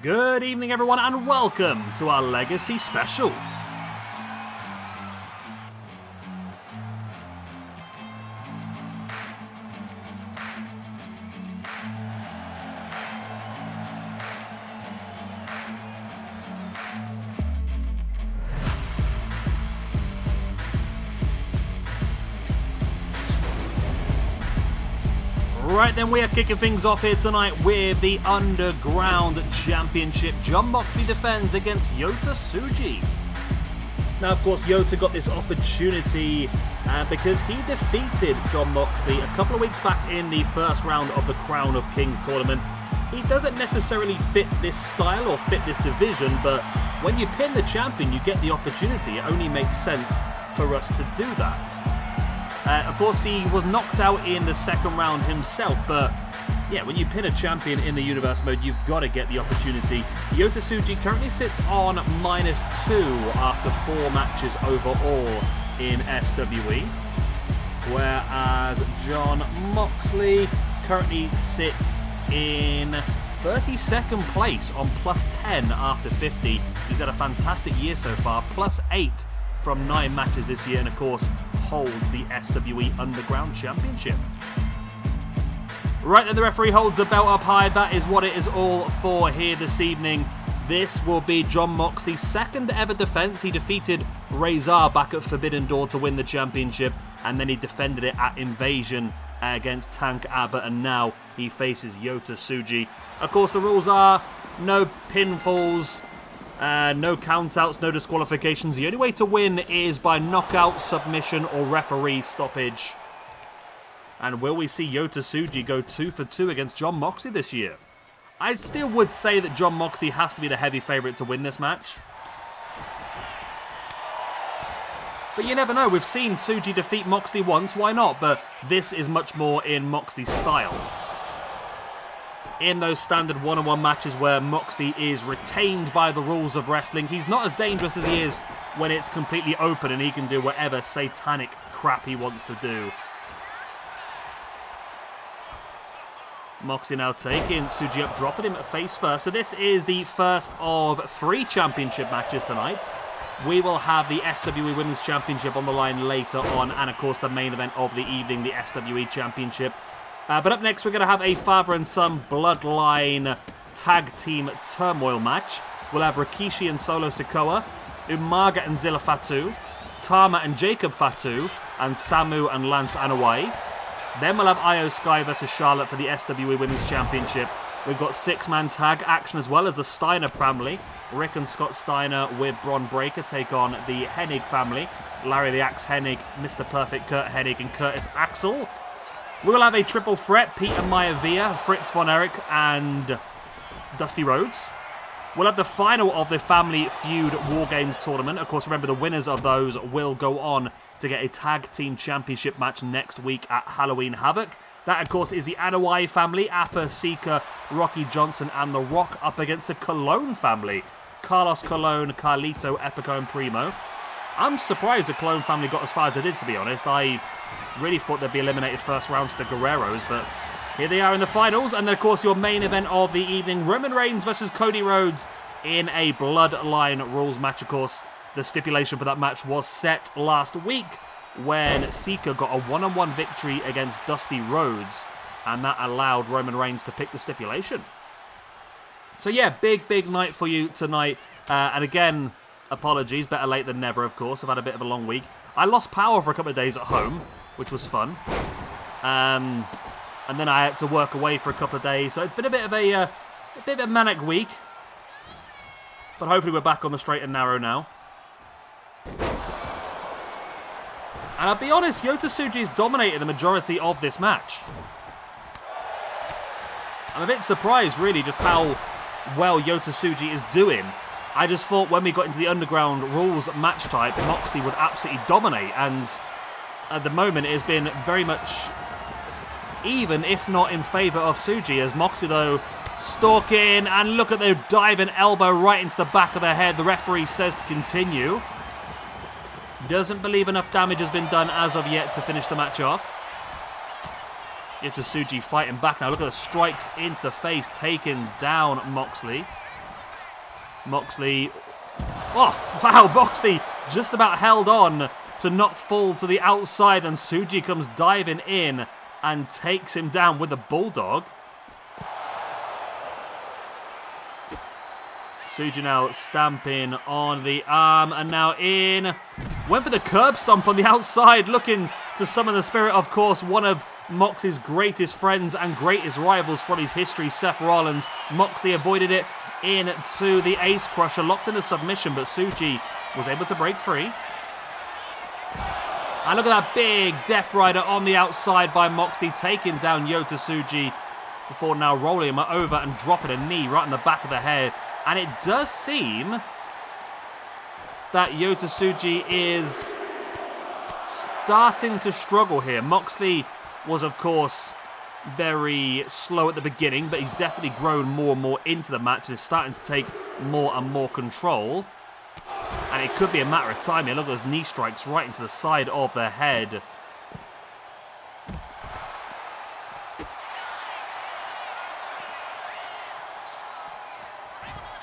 Good evening everyone and welcome to our Legacy special. Right then, we are kicking things off here tonight with the Underground Championship. Jon Moxley defends against Yota Tsuji. Now, of course, Yota got this opportunity because he defeated Jon Moxley a couple of weeks back in the first round of the Crown of Kings tournament. He doesn't necessarily fit this style or fit this division, but when you pin the champion, you get the opportunity. It only makes sense for us to do that. Of course, he was knocked out in the second round himself, but yeah, when you pin a champion in the universe mode, you've got to get the opportunity. Yota Tsuji currently sits on -2 after 4 matches overall in SWE, whereas Jon Moxley currently sits in 32nd place on +10 after 50. He's had a fantastic year so far, +8 from 9 matches this year, and of course holds the SWE Underground Championship. Right then, the referee holds the belt up high. That is what it is all for here this evening. This will be Jon Moxley's second ever defense. He defeated Razor back at Forbidden Door to win the championship, and then he defended it at Invasion against Tank Abbott, and now he faces Yota Tsuji. Of course, the rules are no pinfalls, no countouts, no disqualifications. The only way to win is by knockout, submission, or referee stoppage. And will we see Yota Tsuji go 2 for 2 against Jon Moxley this year? I still would say that Jon Moxley has to be the heavy favourite to win this match. But you never know. We've seen Tsuji defeat Moxley once, why not? But this is much more in Moxley's style. In those standard one-on-one matches where Moxley is retained by the rules of wrestling, he's not as dangerous as he is when it's completely open and he can do whatever satanic crap he wants to do. Moxley now taking Tsuji up, dropping him at face first. So this is the first of 3 championship matches tonight. We will have the SWE Women's Championship on the line later on, and of course the main event of the evening, the SWE Championship. But up next, we're going to have a father and son Bloodline tag team Turmoil match. We'll have Rikishi and Solo Sikoa, Umaga and Zilla Fatu, Tama and Jacob Fatu, and Samu and Lance Anoa'i. Then we'll have Io Sky versus Charlotte for the SWE Women's Championship. We've got 6-man tag action as well as the Steiner family. Rick and Scott Steiner with Bron Breakker take on the Hennig family. Larry the Axe Hennig, Mr. Perfect Curt Hennig, and Curtis Axel. We will have a triple threat, Peter Maivia, Fritz von Erich, and Dusty Rhodes. We'll have the final of the Family Feud War Games tournament. Of course, remember, the winners of those will go on to get a tag team championship match next week at Halloween Havoc. That, of course, is the Anoa'i family, Afa, Sika, Rocky Johnson, and The Rock up against the Colon family. Carlos Colon, Carlito, Epico, and Primo. I'm surprised the Colon family got as far as they did, to be honest. I really thought they'd be eliminated first round to the Guerreros, but here they are in the finals. And then, of course, your main event of the evening, Roman Reigns versus Cody Rhodes in a Bloodline rules match. Of course, the stipulation for that match was set last week when Sika got a one-on-one victory against Dusty Rhodes, and that allowed Roman Reigns to pick the stipulation. So yeah, big night for you tonight. And again, apologies, better late than never, of course. I've had a bit of a long week. I lost power for a couple of days at home, which was fun. And then I had to work away for a couple of days. So it's been a bit of a manic week. But hopefully we're back on the straight and narrow now. And I'll be honest, Yota Tsuji has dominated the majority of this match. I'm a bit surprised, really, just how well Yota Tsuji is doing. I just thought when we got into the Underground rules match type, Moxley would absolutely dominate, and at the moment it has been very much even, if not in favour of Tsuji, as Moxley, though, stalking, and look at the diving elbow right into the back of the head. The referee says to continue. Doesn't believe enough damage has been done as of yet to finish the match off. Yota Tsuji fighting back now. Look at the strikes into the face, taking down Moxley. Moxley. Oh, wow, Moxley just about held on to not fall to the outside, and Tsuji comes diving in and takes him down with a bulldog. Tsuji now stamping on the arm, and now in. Went for the curb stomp on the outside, looking to summon the spirit, of course, one of Moxley's greatest friends and greatest rivals from his history, Seth Rollins. Moxley avoided it into the Ace Crusher, locked in a submission, but Tsuji was able to break free. And look at that big Death Rider on the outside by Moxley, taking down Yota Tsuji before now rolling him over and dropping a knee right in the back of the head. And it does seem that Yota Tsuji is starting to struggle here. Moxley was, of course, very slow at the beginning, but he's definitely grown more and more into the match and is starting to take more and more control. And it could be a matter of time here. Look at those knee strikes right into the side of the head.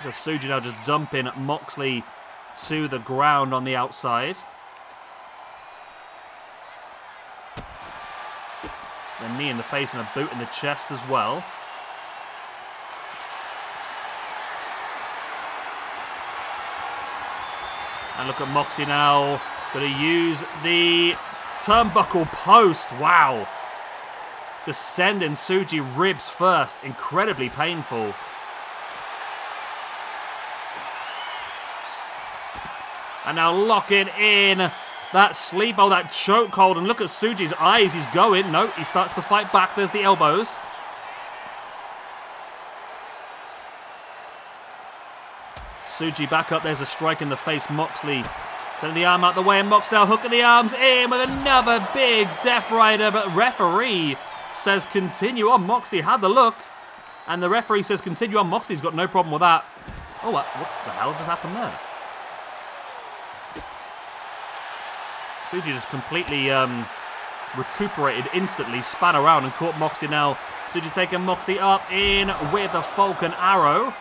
Tsuji now just dumping Moxley to the ground on the outside. A knee in the face and a boot in the chest as well. And look at Moxley now. Going to use the turnbuckle post. Wow. Just sending Tsuji ribs first. Incredibly painful. And now locking in that sleep hold, that chokehold. And look at Tsuji's eyes. He's going. No, he starts to fight back. There's the elbows. Tsuji back up. There's a strike in the face. Moxley sending the arm out the way. And Moxley now hooking the arms in with another big Death Rider. But referee says continue on. Moxley had the look. And the referee says continue on. Moxley's got no problem with that. Oh, what the hell just happened there? Tsuji just completely recuperated instantly, span around and caught Moxley now. Tsuji taking Moxley up in with a Falcon Arrow.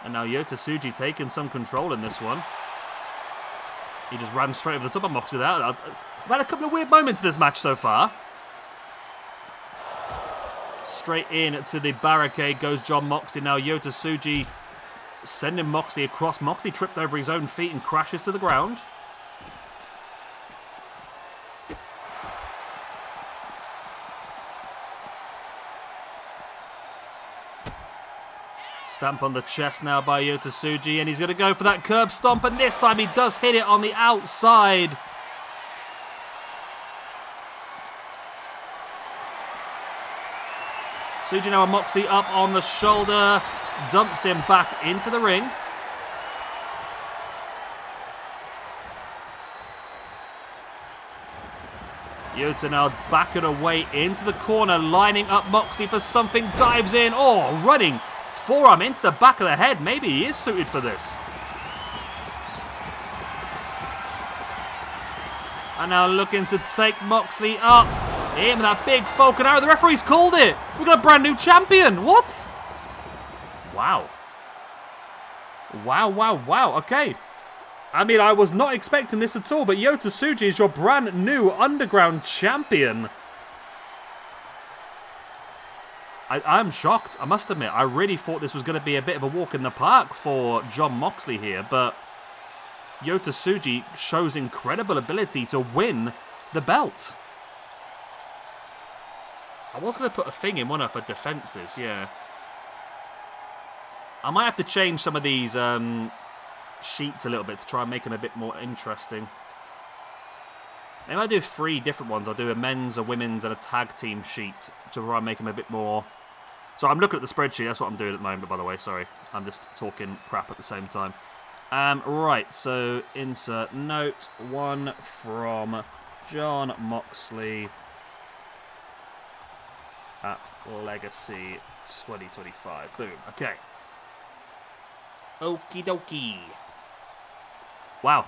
And now Yota Tsuji taking some control in this one. He just ran straight over the top of Moxley there. I've had a couple of weird moments in this match so far. Straight in to the barricade goes Jon Moxley. Now Yota Tsuji sending Moxley across. Moxley tripped over his own feet and crashes to the ground. Stamp on the chest now by Yota Tsuji, and he's going to go for that curb stomp, and this time he does hit it on the outside. Tsuji now and Moxley up on the shoulder, dumps him back into the ring. Yota now backing away into the corner, lining up Moxley for something, dives in, oh, running forearm into the back of the head. Maybe he is suited for this. And now looking to take Moxley up. In with that big Falcon Arrow. The referee's called it. We've got a brand new champion. What? Wow. Wow, wow, wow. Okay. I mean, I was not expecting this at all, but Yota Tsuji is your brand new Underground champion. I'm shocked, I must admit. I really thought this was going to be a bit of a walk in the park for Jon Moxley here, but Yota Tsuji shows incredible ability to win the belt. I was going to put a thing in one for defenses, yeah. I might have to change some of these sheets a little bit to try and make them a bit more interesting. Maybe I'll do 3 different ones. I'll do a men's, a women's, and a tag team sheet to try and make them a bit more... So I'm looking at the spreadsheet. That's what I'm doing at the moment, by the way. Sorry. I'm just talking crap at the same time. Right, so insert note 1 from Jon Moxley at Legacy 2025. Boom. Okay. Okie dokie. Wow.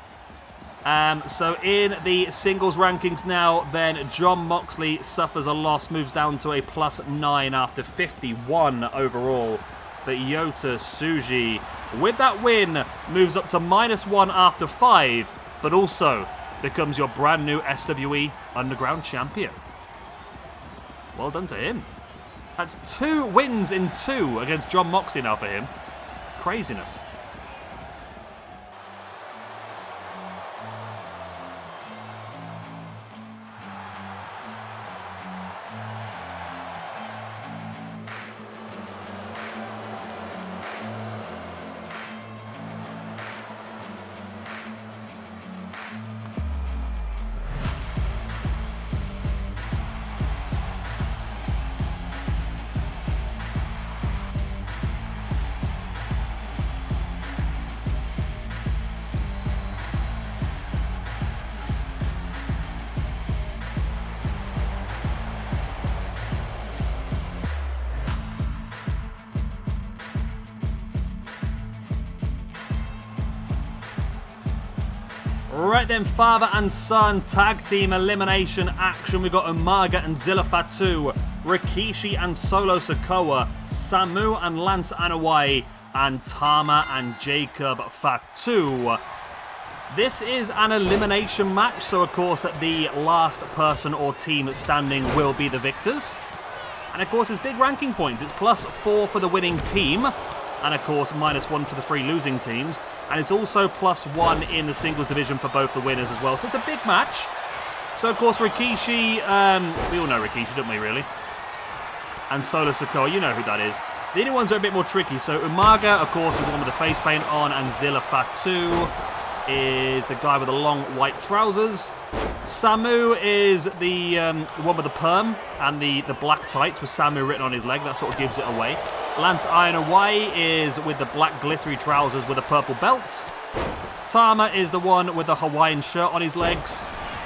So in the singles rankings now, then Jon Moxley suffers a loss, moves down to a +9 after 51 overall. But Yota Tsuji, with that win, moves up to -1 after 5, but also becomes your brand new SWE Underground Champion. Well done to him. That's 2 wins in 2 against Jon Moxley now for him. Craziness. Right then, father and son tag team elimination action. We've got Umaga and Zilla Fatu, Rikishi and Solo Sikoa, Samu and Lance Anoa'i, and Tama and Jacob Fatu. This is an elimination match, so of course the last person or team standing will be the victors. And of course it's big ranking points. It's +4 for the winning team, and of course -1 for the 3 losing teams. And it's also +1 in the singles division for both the winners as well. So it's a big match. So of course Rikishi, we all know Rikishi, don't we really? And Solo Sikoa, you know who that is. The only ones are a bit more tricky. So Umaga, of course, is the one with the face paint on, and Zilla Fatu is the guy with the long white trousers. Samu is the one with the perm and the black tights with Samu written on his leg. That sort of gives it away. Lance Anoa'i is with the black glittery trousers with a purple belt. Tama is the one with the Hawaiian shirt on his legs.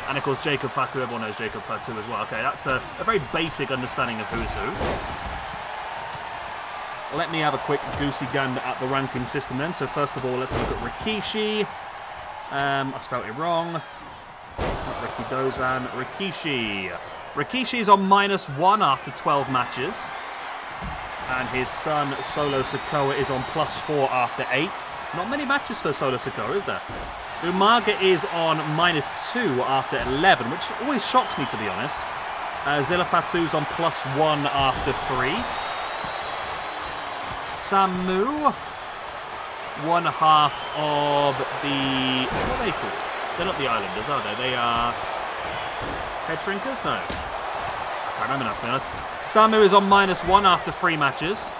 And of course Jacob Fatu, everyone knows Jacob Fatu as well. Okay, that's a very basic understanding of who's who. Let me have a quick goosey gander at the ranking system then. So first of all, let's look at Rikishi. I spelled it wrong. Not Ricky Dozan, Rikishi. Rikishi is on -1 after 12 matches. And his son, Solo Sikoa, is on +4 after 8. Not many matches for Solo Sikoa, is there? Umaga is on -2 after 11, which always shocks me, to be honest. Zilla Fatu's on +1 after 3. Samu, one half of the... What are they called? They're not the Islanders, are they? They are... Head Shrinkers? No. I can't remember now, to be honest. Samu is on -1 after 3 matches.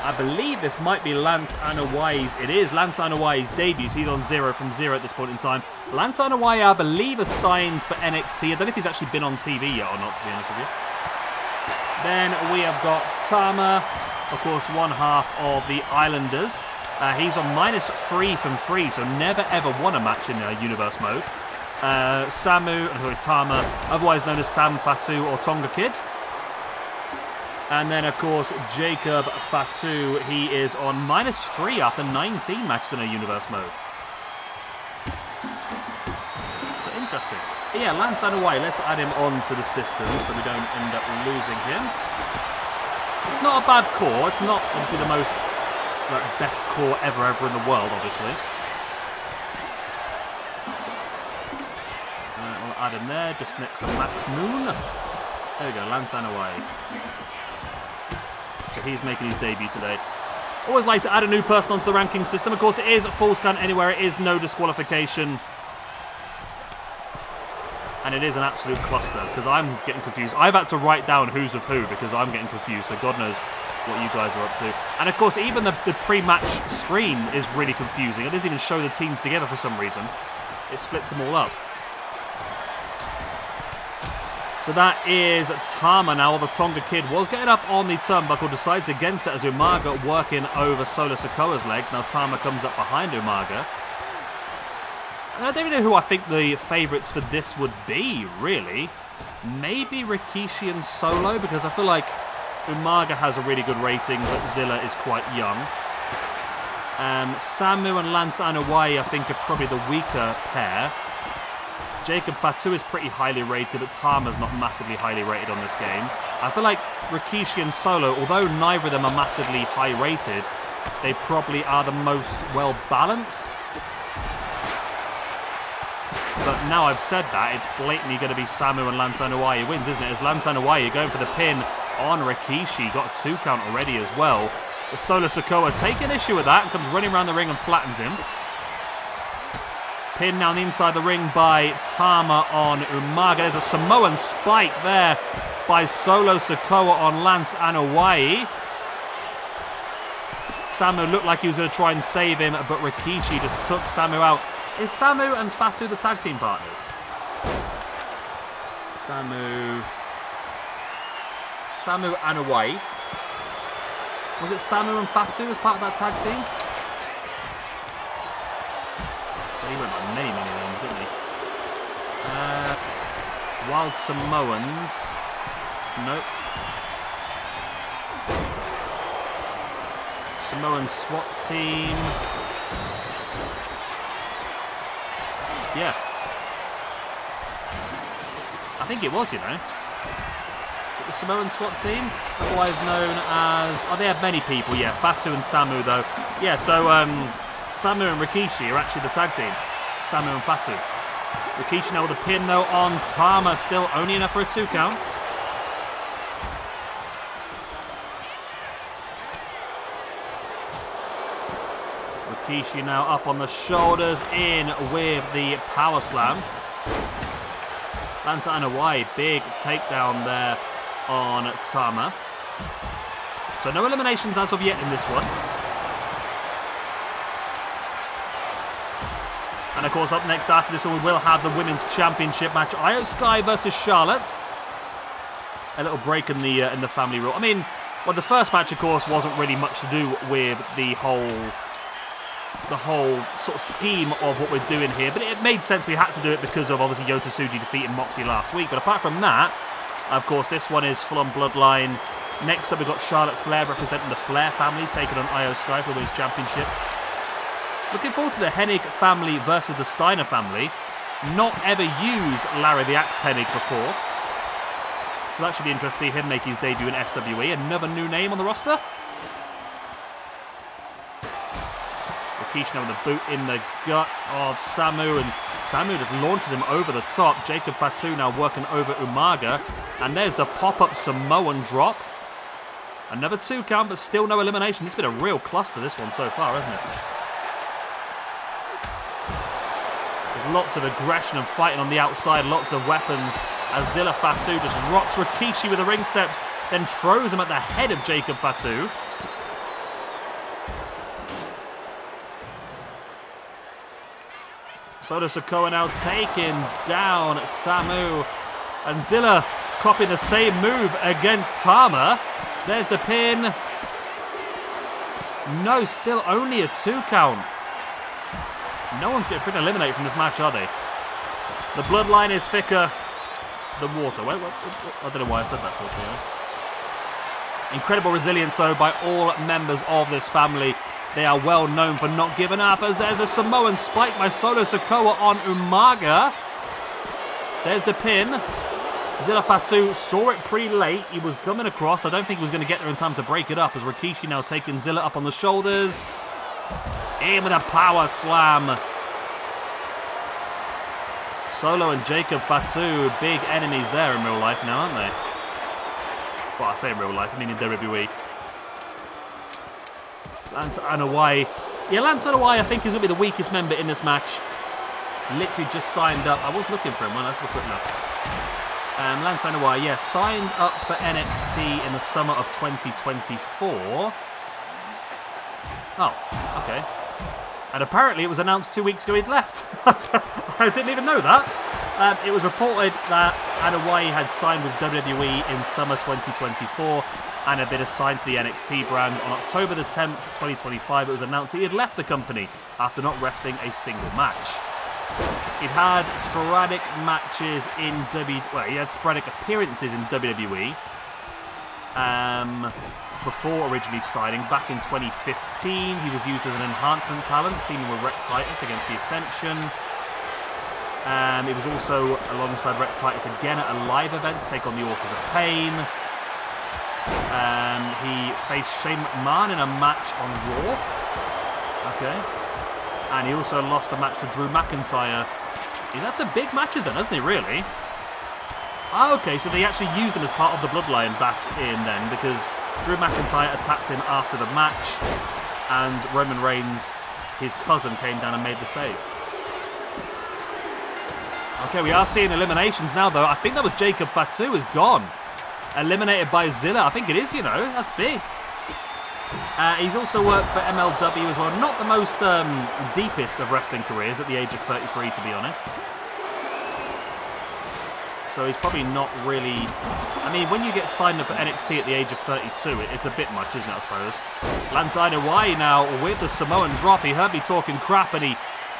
I believe this might be Lance Anoa'i's... It is Lance Anoa'i's debut. So he's on 0 from 0 at this point in time. Lance Anoa'i, I believe, is signed for NXT. I don't know if he's actually been on TV yet or not, to be honest with you. Then we have got Tama, of course, one half of the Islanders. He's on -3 from 3, so never ever won a match in Universe mode. Samu, Tama, otherwise known as Sam Fatu or Tonga Kid. And then, of course, Jacob Fatu, he is on -3 after 19 matches in a Universe mode. So interesting. But yeah, Lance Anoa'i, let's add him onto the system so we don't end up losing him. It's not a bad core. It's not obviously the most best core ever in the world, obviously. We'll add him there, just next to Max Moon. There we go, Lance Anoa'i. So he's making his debut today. Always like to add a new person onto the ranking system. Of course, it is full scan anywhere. It is no disqualification. And it is an absolute cluster, because I'm getting confused. I've had to write down who's of who, because I'm getting confused, so God knows what you guys are up to. And of course, even the pre-match screen is really confusing. It doesn't even show the teams together for some reason. It splits them all up. So that is Tama now. The Tonga Kid was getting up on the turnbuckle, decides against it as Umaga working over Solo Sikoa's legs. Now Tama comes up behind Umaga. And I don't even know who I think the favourites for this would be, really. Maybe Rikishi and Solo, because I feel like Umaga has a really good rating, but Zilla is quite young. Samu and Lance Anoa'i, I think, are probably the weaker pair. Jacob Fatu is pretty highly rated, but Tama's not massively highly rated on this game. I feel like Rikishi and Solo, although neither of them are massively high rated, they probably are the most well balanced. But now I've said that, it's blatantly going to be Samu and Lance Anoa'i who wins, isn't it? As Lance Anoa'i going for the pin on Rikishi, got a 2 count already as well. But Solo Sikoa taking issue with that and comes running around the ring and flattens him. Pin now on the inside the ring by Tama on Umaga. There's a Samoan spike there by Solo Sikoa on Lance Anoa'i. Samu looked like he was going to try and save him, but Rikishi just took Samu out. Is Samu and Fatu the tag team partners? Samu Anoa'i. Was it Samu and Fatu as part of that tag team? He went by many names, didn't he? Wild Samoans. Nope. Samoan SWAT team. Yeah. I think it was, you know. The Samoan SWAT team, otherwise known as... Oh, they have many people, yeah. Fatu and Samu, though. Yeah, so Samu and Rikishi are actually the tag team. Samu and Fatu. Rikishi now with a pin, though, on Tama. Still only enough for a 2 count. Rikishi now up on the shoulders, in with the power slam. Lance Anoa'i, big takedown there on Tama. So no eliminations as of yet in this one. And of course, up next after this one, we will have the Women's Championship match. Io Sky versus Charlotte. A little break in the family rule. I mean, well, the first match, of course, wasn't really much to do with the whole sort of scheme of what we're doing here. But it made sense. We had to do it because of, obviously, Yota Tsuji defeating Moxley last week. But apart from that, of course, this one is full-on Bloodline. Next up, we've got Charlotte Flair representing the Flair family, taking on Io Sky for the Women's Championship. Looking forward to the Hennig family versus the Steiner family. Not ever used Larry the Axe Hennig before. So that should be interesting to see him make his debut in SWE. Another new name on the roster. Rikishi now with a boot in the gut of Samu, and Samu just launches him over the top. Jacob Fatu now working over Umaga. And there's the pop-up Samoan drop. Another 2 count, but still no elimination. This has been a real cluster, this one so far, hasn't it? There's lots of aggression and fighting on the outside, lots of weapons, as Zilla Fatu just rocks Rikishi with the ring steps, then throws him at the head of Jacob Fatu. Solo Sikoa now taking down Samu, and Zilla copying the same move against Tama. There's the pin. No, still only a 2 count. No one's getting freaking eliminated from this match, are they? The bloodline is thicker than water. Wait, I don't know why I said that, to be honest. Incredible resilience, though, by all members of this family. They are well known for not giving up, as there's a Samoan spike by Solo Sikoa on Umaga. There's the pin. Zilla Fatu saw it pretty late. He was coming across. I don't think he was going to get there in time to break it up, as Rikishi now taking Zilla up on the shoulders. In with a power slam. Solo and Jacob Fatu, big enemies there in real life now, aren't they? Well, I say in real life, I mean in WWE. Lance Anoa'i. Yeah, Lance Anoa'i, I think, is going to be the weakest member in this match. Literally just signed up. I was looking for him. Well, let's have a quick look. Lance Anoa'i, yeah, signed up for NXT in the summer of 2024. Oh, okay. And apparently it was announced 2 weeks ago he'd left. I didn't even know that. It was reported that Anoa'i had signed with WWE in summer 2024 and had been assigned to the NXT brand. On October the 10th, 2025, it was announced that he had left the company after not wrestling a single match. He'd had sporadic matches in he had sporadic appearances in WWE. before originally signing. Back in 2015, he was used as an enhancement talent, teaming with Rhett Titus against the Ascension. He was also alongside Rhett Titus again at a live event to take on the Authors of Pain. He faced Shane McMahon in a match on Raw. Okay. And he also lost a match to Drew McIntyre. He's had some big matches then, hasn't he, really? Ah, okay, so they actually used him as part of the Bloodline back in then, because Drew McIntyre attacked him after the match, and Roman Reigns, his cousin, came down and made the save. Okay, we are seeing eliminations now, though. I think that was Jacob Fatu is gone. Eliminated by Zilla. I think it is, you know. That's big. He's also worked for MLW as well. Not the most deepest of wrestling careers at the age of 33, to be honest. So he's probably not really... I mean, when you get signed up for NXT at the age of 32, it's a bit much, isn't it, I suppose? Lance Anoa'i now with the Samoan drop. He heard me talking crap and he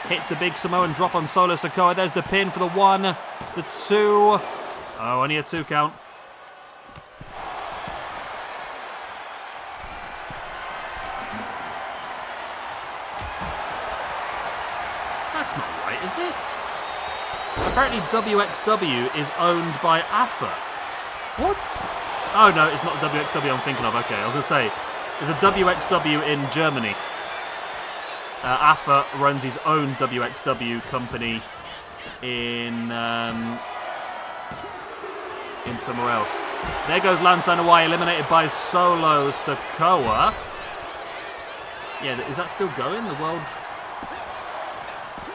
hits the big Samoan drop on Solo Sikoa. There's the pin for the 1, the 2. Oh, only a 2 count. That's not right, is it? Apparently WXW is owned by AFA. What? Oh no, it's not WXW I'm thinking of. Okay, I was going to say, there's a WXW in Germany. AFA runs his own WXW company in somewhere else. There goes Lance Anoa'i, eliminated by Solo Sikoa. Yeah, is that still going? The world...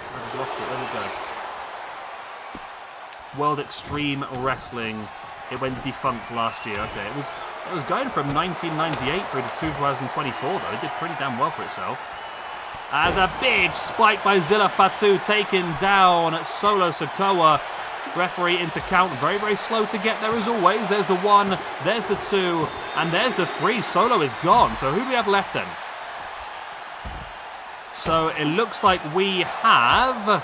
I just lost it. Where did it go? World Extreme Wrestling. It went defunct last year. Okay, it was going from 1998 through to 2024 though. It did pretty damn well for itself. As a big spike by Zilla Fatu taking down Solo Sikoa. Referee into count. Very, very slow to get there as always. There's the 1, there's the 2, and there's the 3. Solo is gone. So who do we have left then? So it looks like we have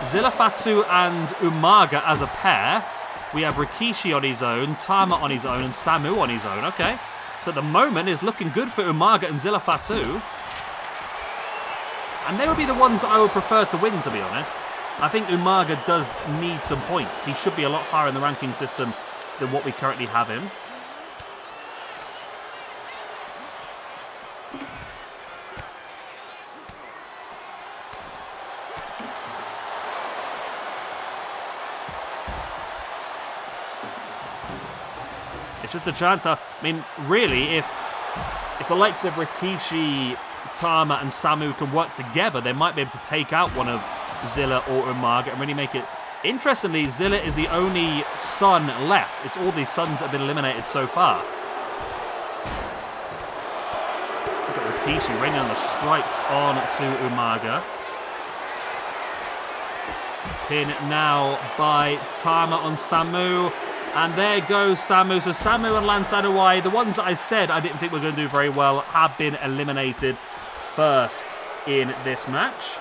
Zilla Fatu and Umaga as a pair. We have Rikishi on his own, Tama on his own, and Samu on his own. Okay. So at the moment it's looking good for Umaga and Zilla Fatu. And they would be the ones that I would prefer to win, to be honest. I think Umaga does need some points. He should be a lot higher in the ranking system than what we currently have him. It's just a chance. I mean, really, if the likes of Rikishi, Tama and Samu can work together, they might be able to take out one of Zilla or Umaga and really make it... Interestingly, Zilla is the only son left. It's all these sons that have been eliminated so far. Look at Rikishi raining on the strikes on to Umaga. Pin now by Tama on Samu. And there goes Samu. So Samu and Lance Anoa'i, the ones that I said I didn't think were going to do very well, have been eliminated first in this match.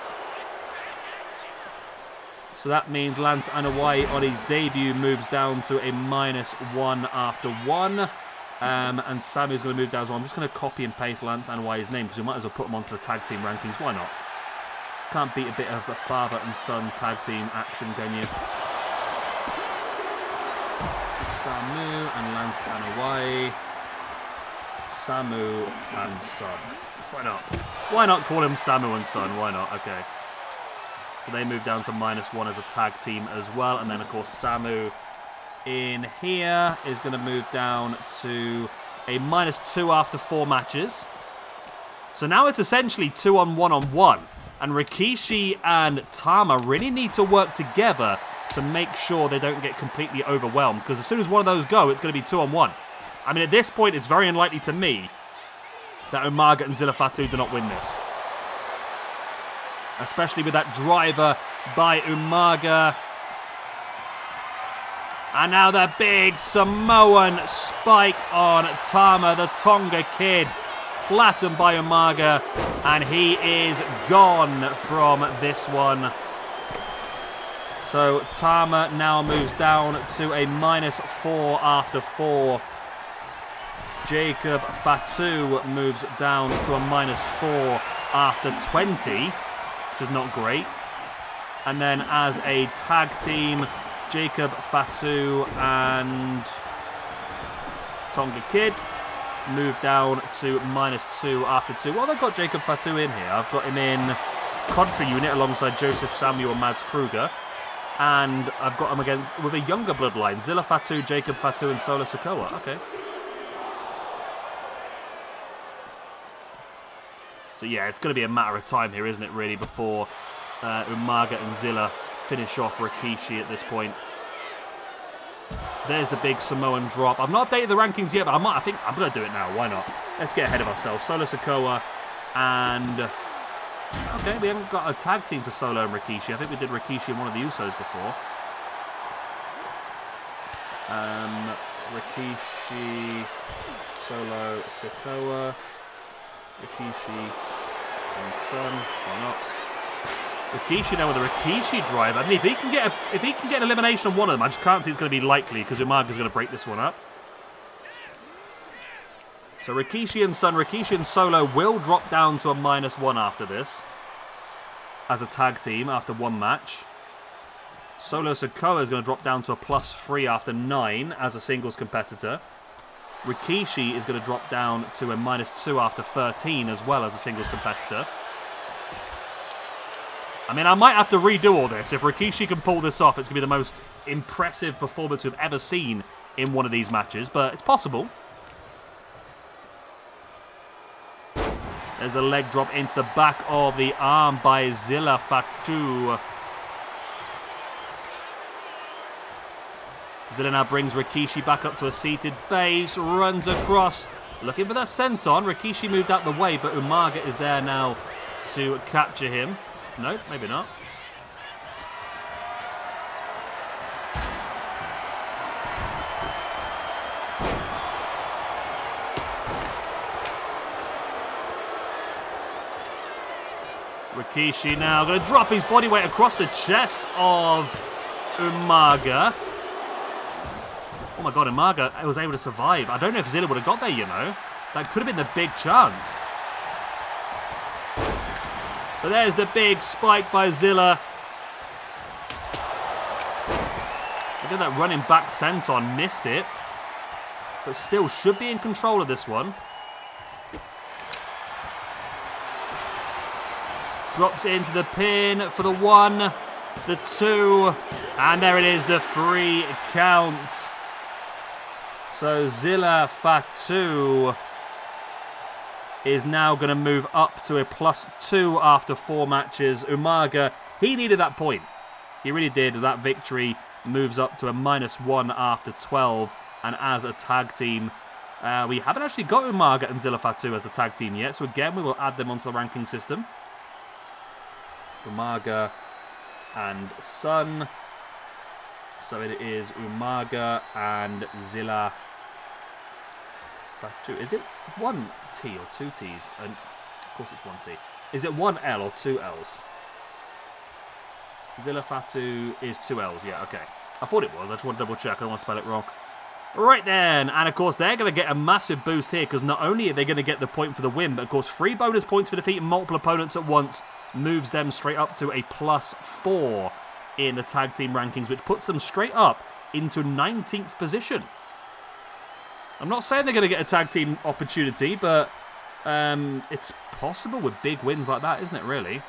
So that means Lance Anoa'i on his debut moves down to a -1 after 1. And Samu's going to move down as well. I'm just going to copy and paste Lance Anoa'i's name because we might as well put him onto the tag team rankings. Why not? Can't beat a bit of a father and son tag team action, can you? So Samu and Lance Anoa'i. Samu and son. Why not? Why not call him Samu and son? Why not? Okay. So they move down to -1 as a tag team as well. And then, of course, Samu in here is going to move down to a -2 after 4 matches. So now it's essentially 2-on-1-on-1. And Rikishi and Tama really need to work together to make sure they don't get completely overwhelmed. Because as soon as one of those go, it's going to be 2-on-1. I mean, at this point, it's very unlikely to me that Umaga and Zilla Fatu do not win this. Especially with that driver by Umaga. And now the big Samoan spike on Tama, the Tonga kid. Flattened by Umaga. And he is gone from this one. So Tama now moves down to a -4 after 4. Jacob Fatu moves down to a -4 after 20, which is not great. And then as a tag team, Jacob Fatu and Tonga Kid move down to -2 after 2. Well, they've got Jacob Fatu in here. I've got him in Contra Unit alongside Joseph Samuel and Mads Kruger. And I've got him again with a younger bloodline. Zilla Fatu, Jacob Fatu, and Solo Sikoa. Okay. So yeah, it's going to be a matter of time here, isn't it, really, before Umaga and Zilla finish off Rikishi at this point. There's the big Samoan drop. I've not updated the rankings yet, but I think I'm going to do it now. Why not? Let's get ahead of ourselves. Solo Sikoa and... Okay, we haven't got a tag team for Solo and Rikishi. I think we did Rikishi and one of the Usos before. Rikishi, Solo, Sikoa, Rikishi, and Son. Why not? Rikishi now with a Rikishi drive. I mean, if he can get an elimination on one of them, I just can't see it's going to be likely because Umaga's going to break this one up. So Rikishi and Son, Rikishi and Solo will drop down to a -1 after this as a tag team after one match. Solo Sikoa is going to drop down to a +3 after 9 as a singles competitor. Rikishi is going to drop down to a -2 after 13 as well as a singles competitor. I mean, I might have to redo all this. If Rikishi can pull this off, it's going to be the most impressive performance we've ever seen in one of these matches, but it's possible. There's a leg drop into the back of the arm by Zilla Fatu. Zilla now brings Rikishi back up to a seated base, runs across, looking for that senton. Rikishi moved out the way, but Umaga is there now to capture him. No, maybe not. Rikishi now going to drop his body weight across the chest of Umaga. Oh my god, Umaga was able to survive. I don't know if Zilla would have got there, you know. That could have been the big chance. But there's the big spike by Zilla. He did that running back senton, missed it. But still should be in control of this one. Drops into the pin for the 1, the 2, and there it is, the 3 count. So Zilla Fatu is now going to move up to a +2 after 4 matches. Umaga, he needed that point. He really did. That victory moves up to a -1 after 12. And as a tag team, we haven't actually got Umaga and Zilla Fatu as a tag team yet. So again, we will add them onto the ranking system. Umaga and Son. So it is Umaga and Zilla Fatu. Is it 1 T or 2 T's? And of course it's 1 T. Is it 1 L or 2 L's? Zilla Fatu is 2 L's. Yeah, okay. I thought it was. I just want to double check. I don't want to spell it wrong. Right then. And of course they're going to get a massive boost here because not only are they going to get the point for the win, but of course 3 bonus points for defeating multiple opponents at once moves them straight up to a +4 in the tag team rankings, which puts them straight up into 19th position. I'm not saying they're going to get a tag team opportunity, but it's possible with big wins like that, isn't it, really?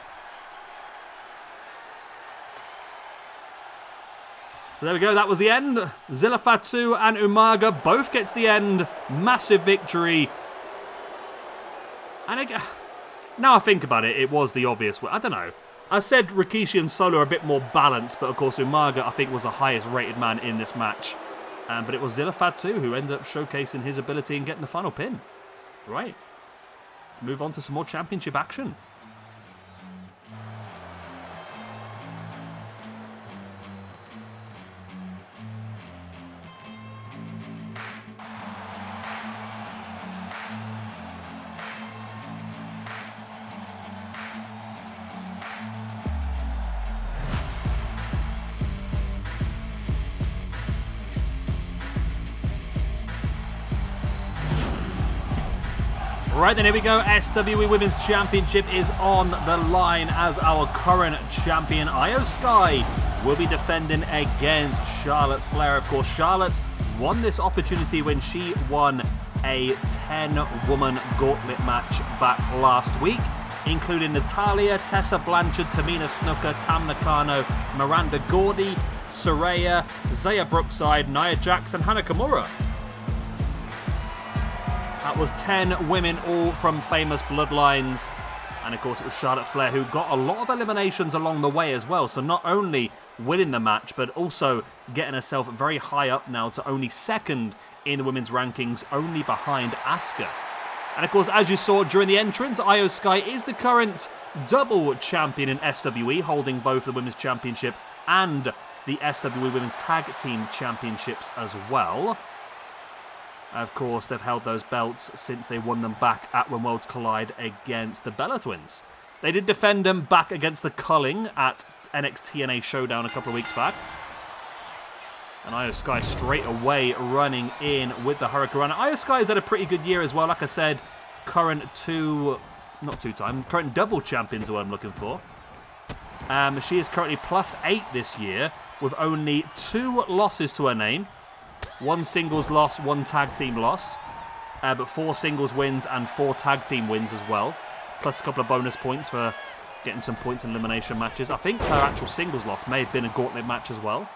So there we go, that was the end. Zilla Fatu and Umaga both get to the end. Massive victory. And again, now I think about it, it was the obvious way. I don't know. I said Rikishi and Solo are a bit more balanced, but of course Umaga, I think, was the highest rated man in this match. But it was Zilla Fatu who ended up showcasing his ability and getting the final pin. Right. Let's move on to some more championship action. Right then, here we go. SWE Women's Championship is on the line as our current champion, Io Sky, will be defending against Charlotte Flair. Of course, Charlotte won this opportunity when she won a 10-woman gauntlet match back last week, including Natalya, Tessa Blanchard, Tamina Snuka, Tam Nakano, Miranda Gordy, Saraya, Zaya Brookside, Nia Jax, and Hana Kimura. That was 10 women, all from famous bloodlines. And of course it was Charlotte Flair who got a lot of eliminations along the way as well. So not only winning the match, but also getting herself very high up now to only second in the women's rankings, only behind Asuka. And of course, as you saw during the entrance, Io Sky is the current double champion in SWE, holding both the Women's Championship and the SWE Women's Tag Team Championships as well. Of course, they've held those belts since they won them back at When Worlds Collide against the Bella Twins. They did defend them back against the Culling at NXT TNA Showdown a couple of weeks back. And Io Sky straight away running in with the Hurricane. Io Sky has had a pretty good year as well. Like I said, current current double champions are what I'm looking for. She is currently +8 this year with only 2 losses to her name. 1 singles loss, 1 tag team loss. But 4 singles wins and 4 tag team wins as well. Plus a couple of bonus points for getting some points in elimination matches. I think her actual singles loss may have been a gauntlet match as well.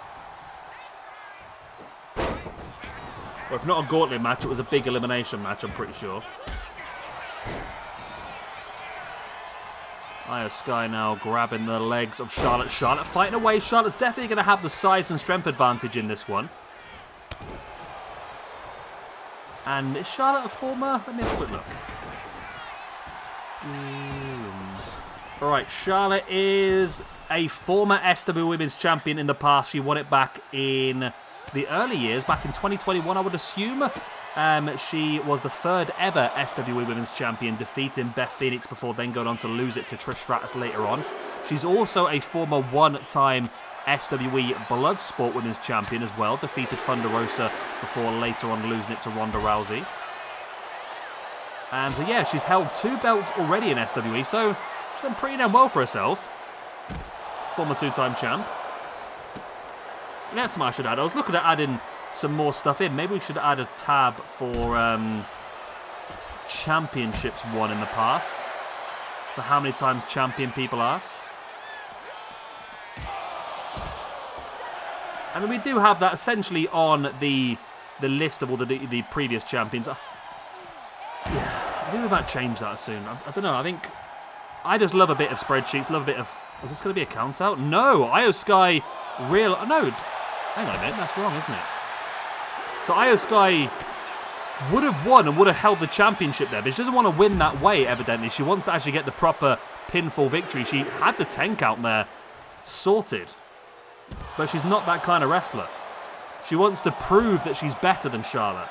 Or if not a gauntlet match, it was a big elimination match, I'm pretty sure. Io Sky now grabbing the legs of Charlotte. Charlotte fighting away. Charlotte's definitely going to have the size and strength advantage in this one. And is Charlotte a former? Let me have a quick look. Alright, Charlotte is a former SWE Women's Champion in the past. She won it back in the early years, back in 2021, I would assume. She was the 3rd ever SWE Women's Champion, defeating Beth Phoenix before then going on to lose it to Trish Stratus later on. She's also a former 1-time SWE Bloodsport Women's Champion as well, defeated Thunder Rosa before later on losing it to Ronda Rousey. So yeah, she's held 2 belts already in SWE, so she's done pretty damn well for herself. Former 2-time champ. And that's something I should add. I was looking at adding some more stuff in. Maybe we should add a tab for championships won in the past. So how many times champion people are. I mean, we do have that essentially on the list of all the previous champions. Yeah, I think we might change that soon. I don't know. I think I just love a bit of spreadsheets. Love a bit of. Is this going to be a count out? No, Io Sky. No, hang on a minute. That's wrong, isn't it? So Io Sky would have won and would have held the championship there, but she doesn't want to win that way. Evidently, she wants to actually get the proper pinfall victory. She had the 10 count there sorted. But she's not that kind of wrestler. She wants to prove that she's better than Charlotte.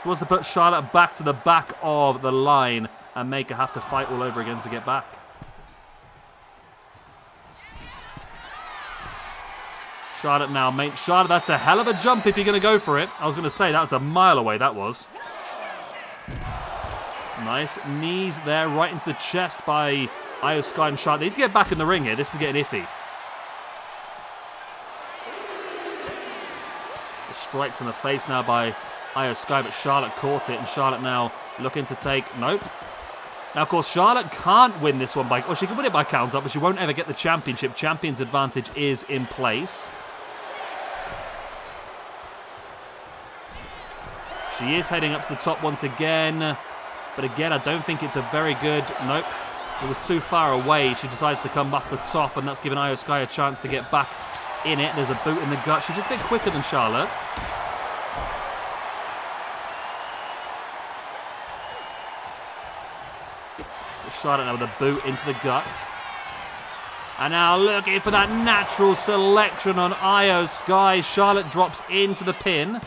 She wants to put Charlotte back to the back of the line and make her have to fight all over again to get back. Charlotte now, mate. Charlotte, that's a hell of a jump if you're going to go for it. I was going to say, that's a mile away, that was. Nice knees there, right into the chest by Io Sky and Charlotte. They need to get back in the ring here. This is getting iffy. Strikes in the face now by Io Sky, but Charlotte caught it, and Charlotte now looking to take... Nope. Now, of course, Charlotte can't win this one by... Well, she can win it by count-up, but she won't ever get the championship. Champion's advantage is in place. She is heading up to the top once again. But again, I don't think it's a very good... Nope. It was too far away. She decides to come back to the top, and that's giving Io Sky a chance to get back in it. There's a boot in the gut. She's just a bit quicker than Charlotte. Charlotte now with a boot into the gut. And now looking for that natural selection on Io Sky. Charlotte drops into the pin.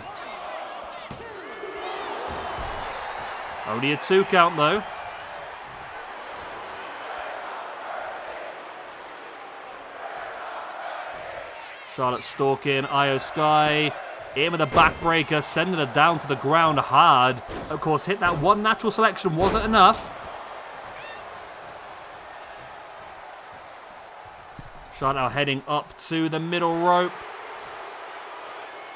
Only a 2 count though. Charlotte stalking Io Sky. In with a backbreaker, sending her down to the ground hard. Of course, hit that one natural selection. Wasn't enough. Charlotte now heading up to the middle rope.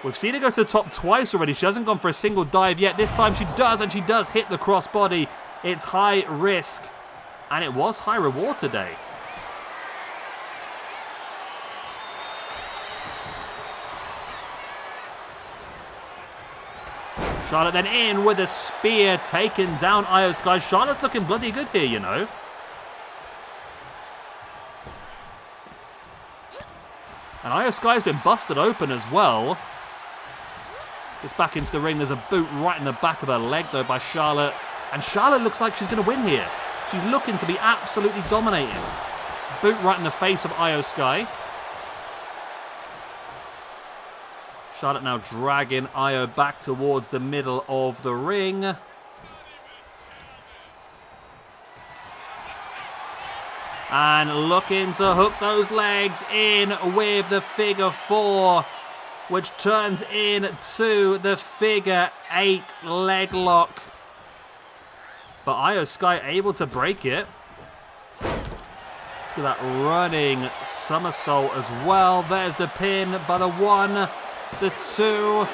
We've seen her go to the top twice already. She hasn't gone for a single dive yet. This time she does, and she does hit the crossbody. It's high risk, and it was high reward today. Charlotte then in with a spear, taking down Io Sky. Charlotte's looking bloody good here, you know. And Io Sky's been busted open as well. Gets back into the ring. There's a boot right in the back of her leg, though, by Charlotte. And Charlotte looks like she's going to win here. She's looking to be absolutely dominating. Boot right in the face of Io Sky. Charlotte now dragging Io back towards the middle of the ring. And looking to hook those legs in with the figure 4, which turns into the figure 8 leg lock. But Io Sky able to break it. Look at that running somersault as well. There's the pin by the 1, the 2,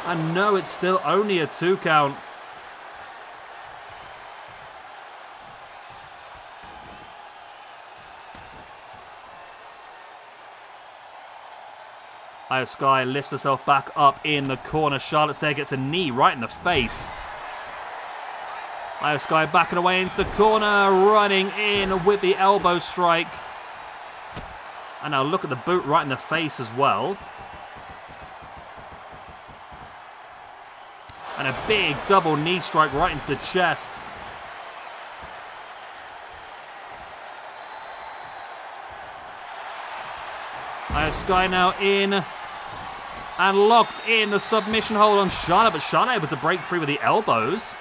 and no, it's still only a 2 count. Io Sky lifts herself back up in the corner. Charlotte's there, gets a knee right in the face. Io Sky backing away into the corner, running in with the elbow strike. And now look at the boot right in the face as well. And a big double knee strike right into the chest. Io Sky now in. And locks in the submission hold on Charlotte. But Charlotte able to break free with the elbows.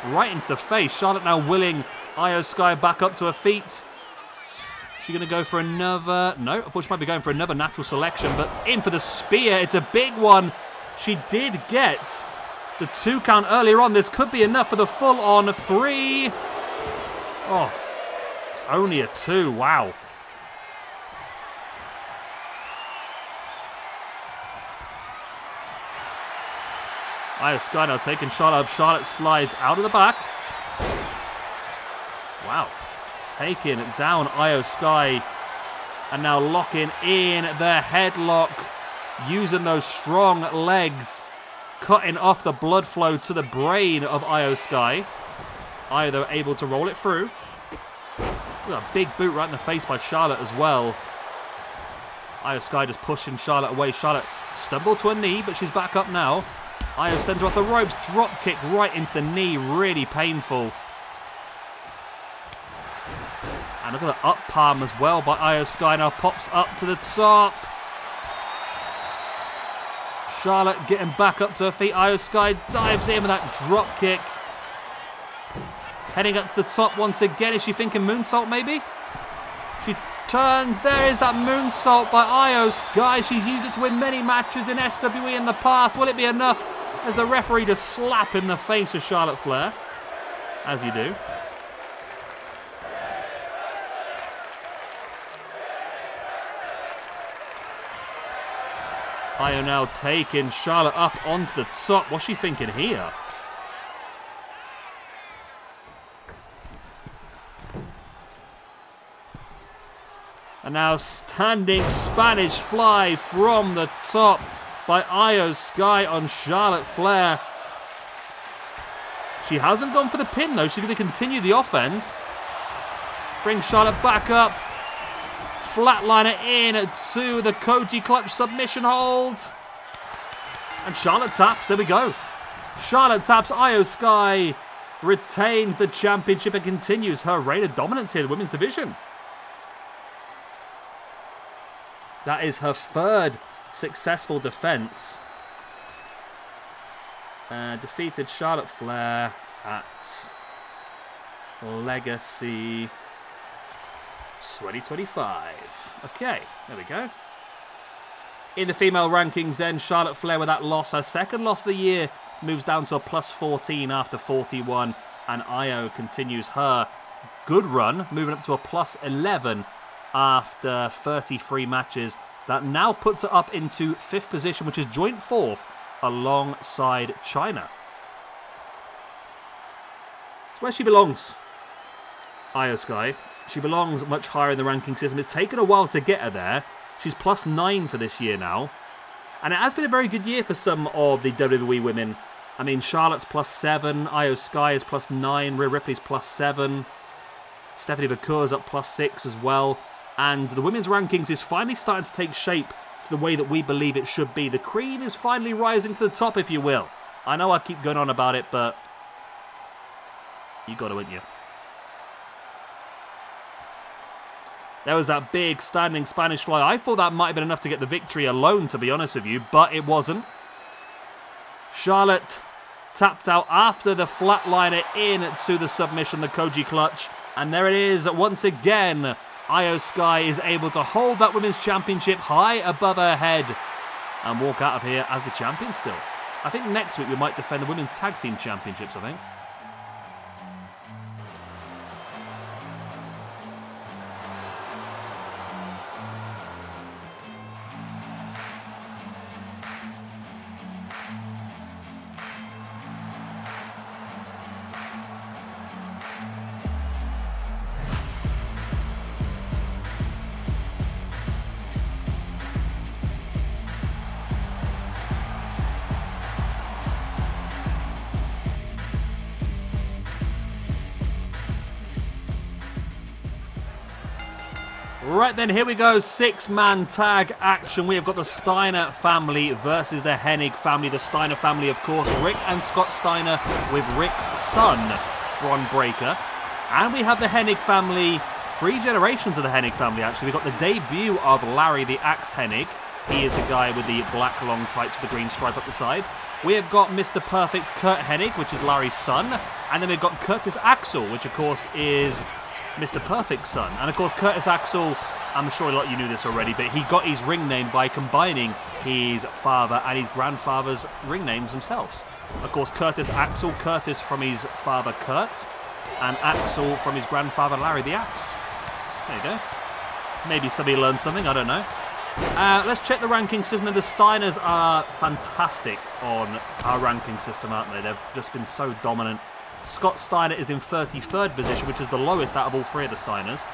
Right into the face. Charlotte now willing Io Sky back up to her feet. She's going to go for another... No, I thought she might be going for another natural selection. But in for the spear. It's a big one. She did get the 2 count earlier on. This could be enough for the full-on 3. Oh, it's only a 2. Wow. Io Sky now taking Charlotte up. Charlotte slides out of the back. Wow. Taking down Io Sky. And now locking in the headlock. Using those strong legs. Cutting off the blood flow to the brain of Io Sky. Io, though, able to roll it through. Look at a big boot right in the face by Charlotte as well. Io Sky just pushing Charlotte away. Charlotte stumbled to her knee, but she's back up now. Io sends her off the ropes. Drop kick right into the knee. Really painful. And look at the up palm as well by Io Sky. Now pops up to the top. Charlotte getting back up to her feet. Io Sky dives in with that drop kick. Heading up to the top once again. Is she thinking moonsault maybe? She turns. There is that moonsault by Io Sky. She's used it to win many matches in SWE in the past. Will it be enough as the referee just slap in the face of Charlotte Flair? As you do. Io now taking Charlotte up onto the top. What's she thinking here? And now standing Spanish fly from the top by Io Sky on Charlotte Flair. She hasn't gone for the pin though. She's going to continue the offense. Bring Charlotte back up. Flatliner in to the Koji clutch submission hold. And Charlotte taps. There we go. Charlotte taps. Io Sky retains the championship and continues her reign of dominance here in the women's division. That is her 3rd successful defense. Defeated Charlotte Flair at Legacy 2025. Okay, there we go. In the female rankings then, Charlotte Flair with that loss, her second loss of the year, moves down to a plus 14 after 41. And Io continues her good run, moving up to a plus 11 after 33 matches. That now puts her up into 5th position, which is joint 4th alongside China. It's where she belongs, Io Sky. She belongs much higher in the ranking system. It's taken a while to get her there. She's plus 9 for this year now. And it has been a very good year for some of the WWE women. I mean, Charlotte's plus 7, Io Sky is plus 9, Rhea Ripley's plus 7, Stephanie McCour's up plus 6 as well. And the women's rankings is finally starting to take shape to the way that we believe it should be. The cream is finally rising to the top, if you will. I know I keep going on about it, but you got to, wouldn't you? There was that big standing Spanish fly. I thought that might have been enough to get the victory alone, to be honest with you, but it wasn't. Charlotte tapped out after the flatliner into the submission, the Koji clutch. And there it is, once again, Io Sky is able to hold that Women's Championship high above her head and walk out of here as the champion still. I think next week we might defend the Women's Tag Team Championships, I think. Right then, here we go, 6-man tag action. We have got the Steiner family versus the Hennig family. The Steiner family, of course, Rick and Scott Steiner with Rick's son, Bron Breakker. And we have the Hennig family, 3 generations of the Hennig family, actually. We've got the debut of Larry the Axe Hennig. He is the guy with the black long tights with the green stripe up the side. We have got Mr. Perfect Curt Hennig, which is Larry's son. And then we've got Curtis Axel, which, of course, is Mr. Perfect's son. And of course, Curtis Axel, I'm sure a lot of you knew this already, but he got his ring name by combining his father and his grandfather's ring names themselves. Of course, Curtis Axel, Curtis from his father Curt, and Axel from his grandfather Larry the Axe. There you go. Maybe somebody learned something, I don't know. Let's check the ranking system. The Steiners are fantastic on our ranking system, aren't they? They've just been so dominant. Scott Steiner is in 33rd position, which is the lowest out of all 3 of the Steiners.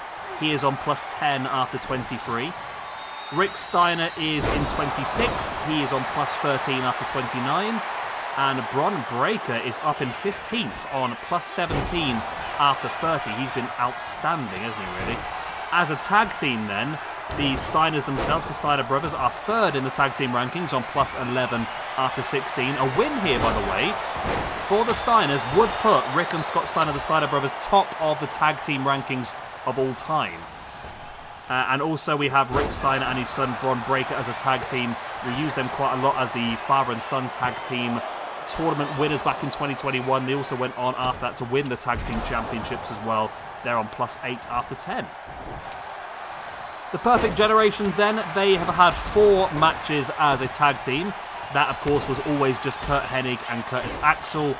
He is on plus 10 after 23. Rick Steiner is in 26th. He is on plus 13 after 29. And Bron Breakker is up in 15th on plus 17 after 30. He's been outstanding, hasn't he, really? As a tag team, then, the Steiners themselves, the Steiner brothers, are 3rd in the tag team rankings on plus 11 after 16. A win here, by the way, for the Steiners would put Rick and Scott Steiner, the Steiner brothers, top of the tag team rankings of all time. And also we have Rick Steiner and his son Bron Breakker as a tag team. We use them quite a lot as the father and son tag team tournament winners back in 2021. They also went on after that to win the tag team championships as well. They're on plus 8 after 10. The Perfect Generations then, they have had 4 matches as a tag team. That, of course, was always just Curt Hennig and Curtis Axel.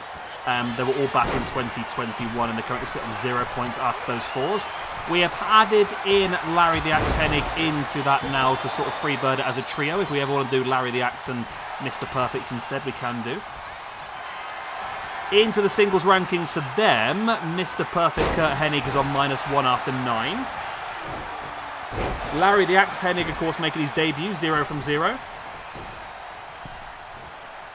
They were all back in 2021 and they're currently sitting on 0 points after those 4s. We have added in Larry the Axe Hennig into that now to sort of freebird it as a trio. If we ever want to do Larry the Axe and Mr. Perfect instead, we can do. Into the singles rankings for them, Mr. Perfect Curt Hennig is on -1 after 9. Larry the Axe Hennig, of course, making his debut, 0 from 0.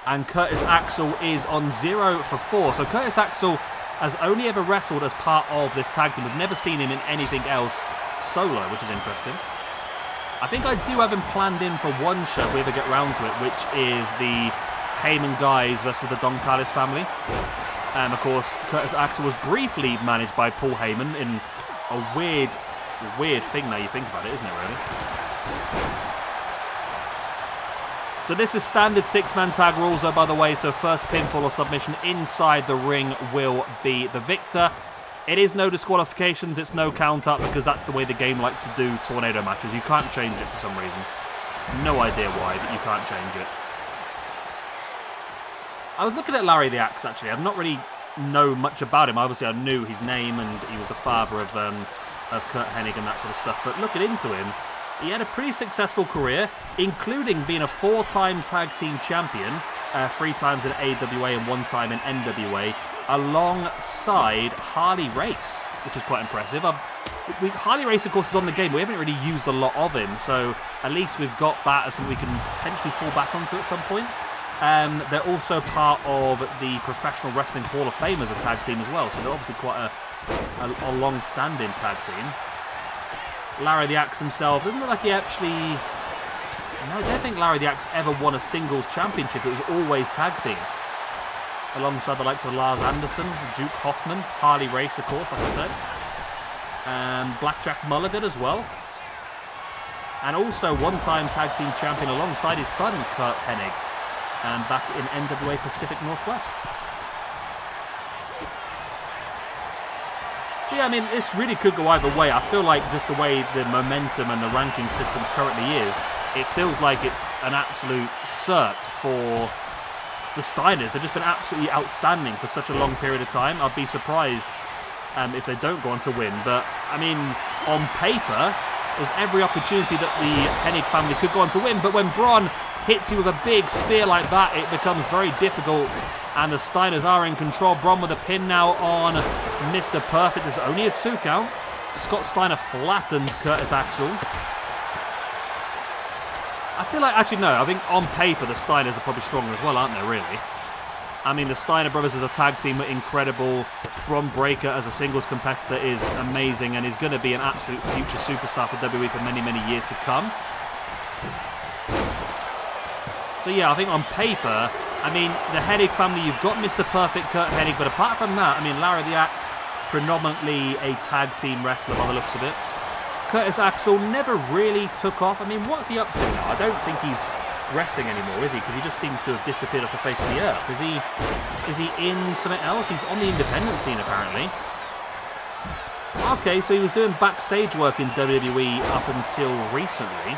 And Curtis Axel is on 0 for 4. So Curtis Axel has only ever wrestled as part of this tag team. We've never seen him in anything else solo, which is interesting. I think I do have him planned in for one show if we ever get round to it, which is the Heyman guys versus the Don Callis family. Of course, Curtis Axel was briefly managed by Paul Heyman in a weird thing now you think about it, isn't it, really? So this is standard 6-man tag rules, though, by the way. So first pinfall or submission inside the ring will be the victor. It is no disqualifications, it's no count-up, because that's the way the game likes to do tornado matches. You can't change it for some reason. No idea why, but you can't change it. I was looking at Larry the Axe, actually. I've not really know much about him. Obviously, I knew his name, and he was the father of Curt Hennig and that sort of stuff. But looking into him, he had a pretty successful career, including being a 4-time tag team champion, 3 times in AWA and 1 time in NWA, alongside Harley Race, which is quite impressive. Harley Race, of course, is on the game. We haven't really used a lot of him, so at least we've got that as something we can potentially fall back onto at some point. They're also part of the Professional Wrestling Hall of Fame as a tag team as well, so they're obviously quite a long-standing tag team. Larry the Axe himself doesn't look like he actually... No, I don't think Larry the Axe ever won a singles championship. It was always tag team. Alongside the likes of Lars Anderson, Duke Hoffman, Harley Race, of course, like I said. Blackjack Mulligan as well. And also one-time tag team champion alongside his son, Curt Hennig. Back in NWA Pacific Northwest. So yeah, I mean, this really could go either way. I feel like just the way the momentum and the ranking system currently is, it feels like it's an absolute cert for the Steiners. They've just been absolutely outstanding for such a long period of time. I'd be surprised if they don't go on to win. But, I mean, on paper, there's every opportunity that the Hennig family could go on to win. But when Bron hits you with a big spear like that, it becomes very difficult, and the Steiners are in control. Bron with a pin now on Mr. Perfect. There's only a 2 count. Scott Steiner flattened Curtis Axel. I feel like, actually no, I think on paper the Steiners are probably stronger as well, aren't they, really? I mean, the Steiner brothers as a tag team are incredible. Bron Breakker as a singles competitor is amazing, and is going to be an absolute future superstar for WWE for many, many years to come. So yeah, I think on paper, I mean, the Hennig family, you've got Mr. Perfect, Curt Hennig, but apart from that, I mean, Larry the Axe, predominantly a tag team wrestler by the looks of it. Curtis Axel never really took off. I mean, what's he up to now? I don't think he's wrestling anymore, is he? Because he just seems to have disappeared off the face of the earth. Is he in something else? He's on the independent scene, apparently. Okay, so he was doing backstage work in WWE up until recently.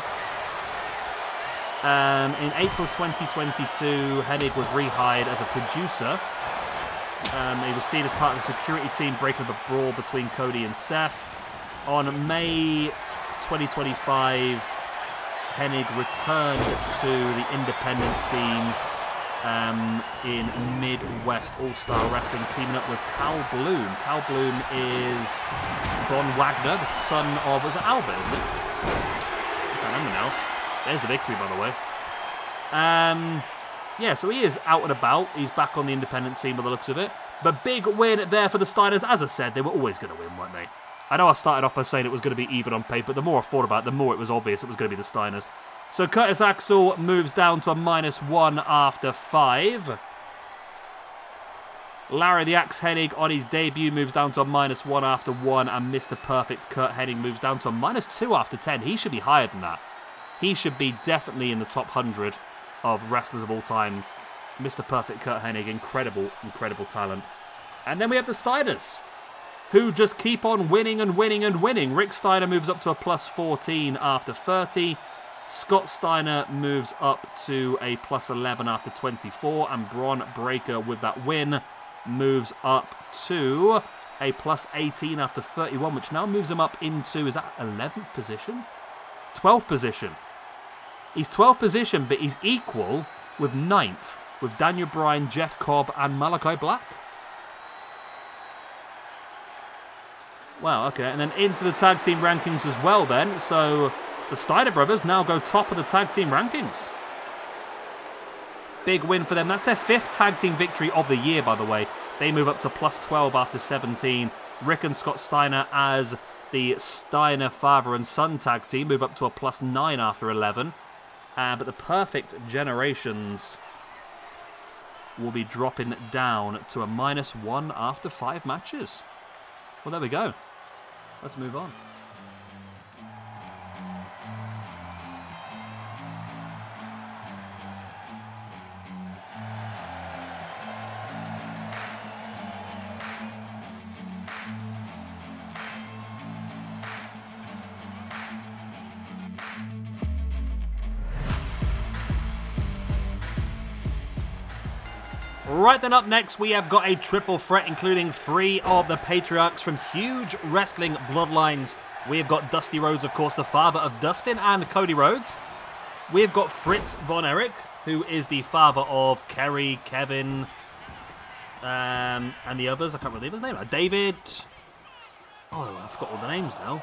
In April 2022, Hennig was rehired as a producer. He was seen as part of the security team breaking up a brawl between Cody and Seth. On May 2025, Hennig returned to the independent scene in Midwest All-Star Wrestling, teaming up with Cal Bloom. Cal Bloom is Von Wagner, the son of... Was it Albert, isn't it? I can't remember now. There's the victory, by the way. Yeah, so he is out and about. He's back on the independent scene by the looks of it. But big win there for the Steiners. As I said, they were always going to win, weren't they? I know I started off by saying it was going to be even on paper, but the more I thought about it, the more it was obvious it was going to be the Steiners. So Curtis Axel moves down to a -1 after 5. Larry the Axe Hennig on his debut moves down to a -1 after 1, and Mr. Perfect Curt Hennig moves down to a -2 after 10. He should be higher than that. He should be definitely in the top 100 of wrestlers of all time. Mr. Perfect Curt Hennig, incredible, incredible talent. And then we have the Steiners, who just keep on winning and winning and winning. Rick Steiner moves up to a +14 after 30. Scott Steiner moves up to a +11 after 24. And Bron Breakker, with that win, moves up to a +18 after 31, which now moves him up into, is that 11th position? 12th position. He's 12th position, but he's equal with 9th, with Daniel Bryan, Jeff Cobb, and Malachi Black. Wow, okay, and then into the tag team rankings as well then. So the Steiner brothers now go top of the tag team rankings. Big win for them. That's their 5th tag team victory of the year, by the way. They move up to +12 after 17. Rick and Scott Steiner, as the Steiner father and son tag team, move up to a +9 after 11. But the Perfect Generations will be dropping down to a -1 after 5 matches. Well, there we go. Let's move on. Right then, up next, we have got a triple threat, including 3 of the patriarchs from huge wrestling bloodlines. We have got Dusty Rhodes, of course, the father of Dustin and Cody Rhodes. We have got Fritz Von Erich, who is the father of Kerry, Kevin, and the others. I can't remember his name. David. Oh, I forgot all the names now.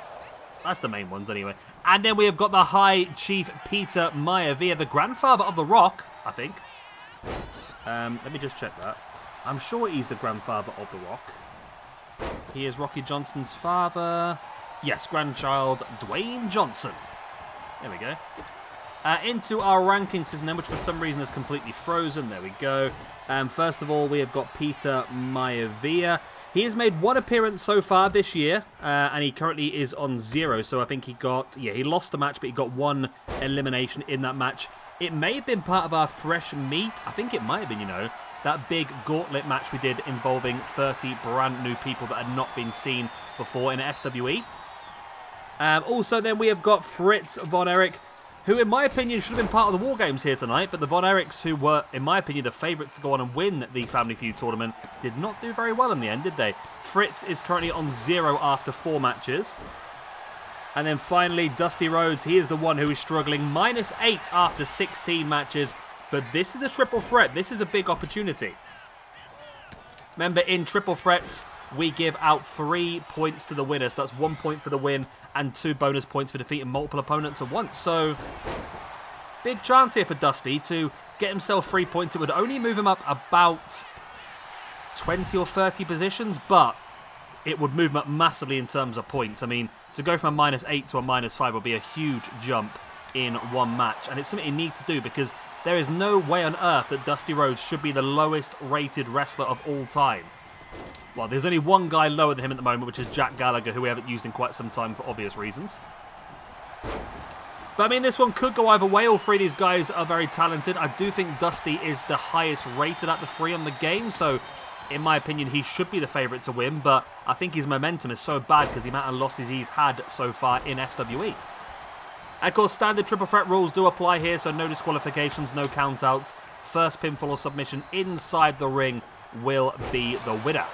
That's the main ones, anyway. And then we have got the High Chief Peter Maivia, the grandfather of The Rock, I think. Let me just check that. I'm sure he's the grandfather of The Rock. He is Rocky Johnson's father. Yes, grandchild Dwayne Johnson. There we go. Into our ranking system then, which for some reason is completely frozen. There we go. First of all, we have got Peter Maivia. He has made 1 appearance so far this year, and he currently is on 0. So I think he lost the match, but he got 1 elimination in that match. It may have been part of our fresh meat. I think it might have been, that big gauntlet match we did involving 30 brand new people that had not been seen before in SWE. Also, then we have got Fritz Von Erich, who, in my opinion, should have been part of the War Games here tonight, but the Von Erichs, who were, in my opinion, the favourites to go on and win the Family Feud tournament, did not do very well in the end, did they? Fritz is currently on 0 after 4 matches. And then finally, Dusty Rhodes, he is the one who is struggling, -8 after 16 matches, but this is a triple threat. This is a big opportunity. Remember, in triple threats, we give out 3 points to the winner, so that's 1 point for the win and 2 bonus points for defeating multiple opponents at once. So, big chance here for Dusty to get himself 3 points. It would only move him up about 20 or 30 positions, but it would move him up massively in terms of points. I mean, to go from a -8 to a -5 would be a huge jump in 1 match, and it's something he needs to do because there is no way on earth that Dusty Rhodes should be the lowest rated wrestler of all time. Well, there's only 1 guy lower than him at the moment, which is Jack Gallagher, who we haven't used in quite some time for obvious reasons. But, I mean, this one could go either way. All 3 of these guys are very talented. I do think Dusty is the highest rated at the 3 on the game, so in my opinion, he should be the favourite to win, but I think his momentum is so bad because the amount of losses he's had so far in SWE. Of course, standard triple threat rules do apply here, so no disqualifications, no countouts. First pinfall or submission inside the ring will be the winner.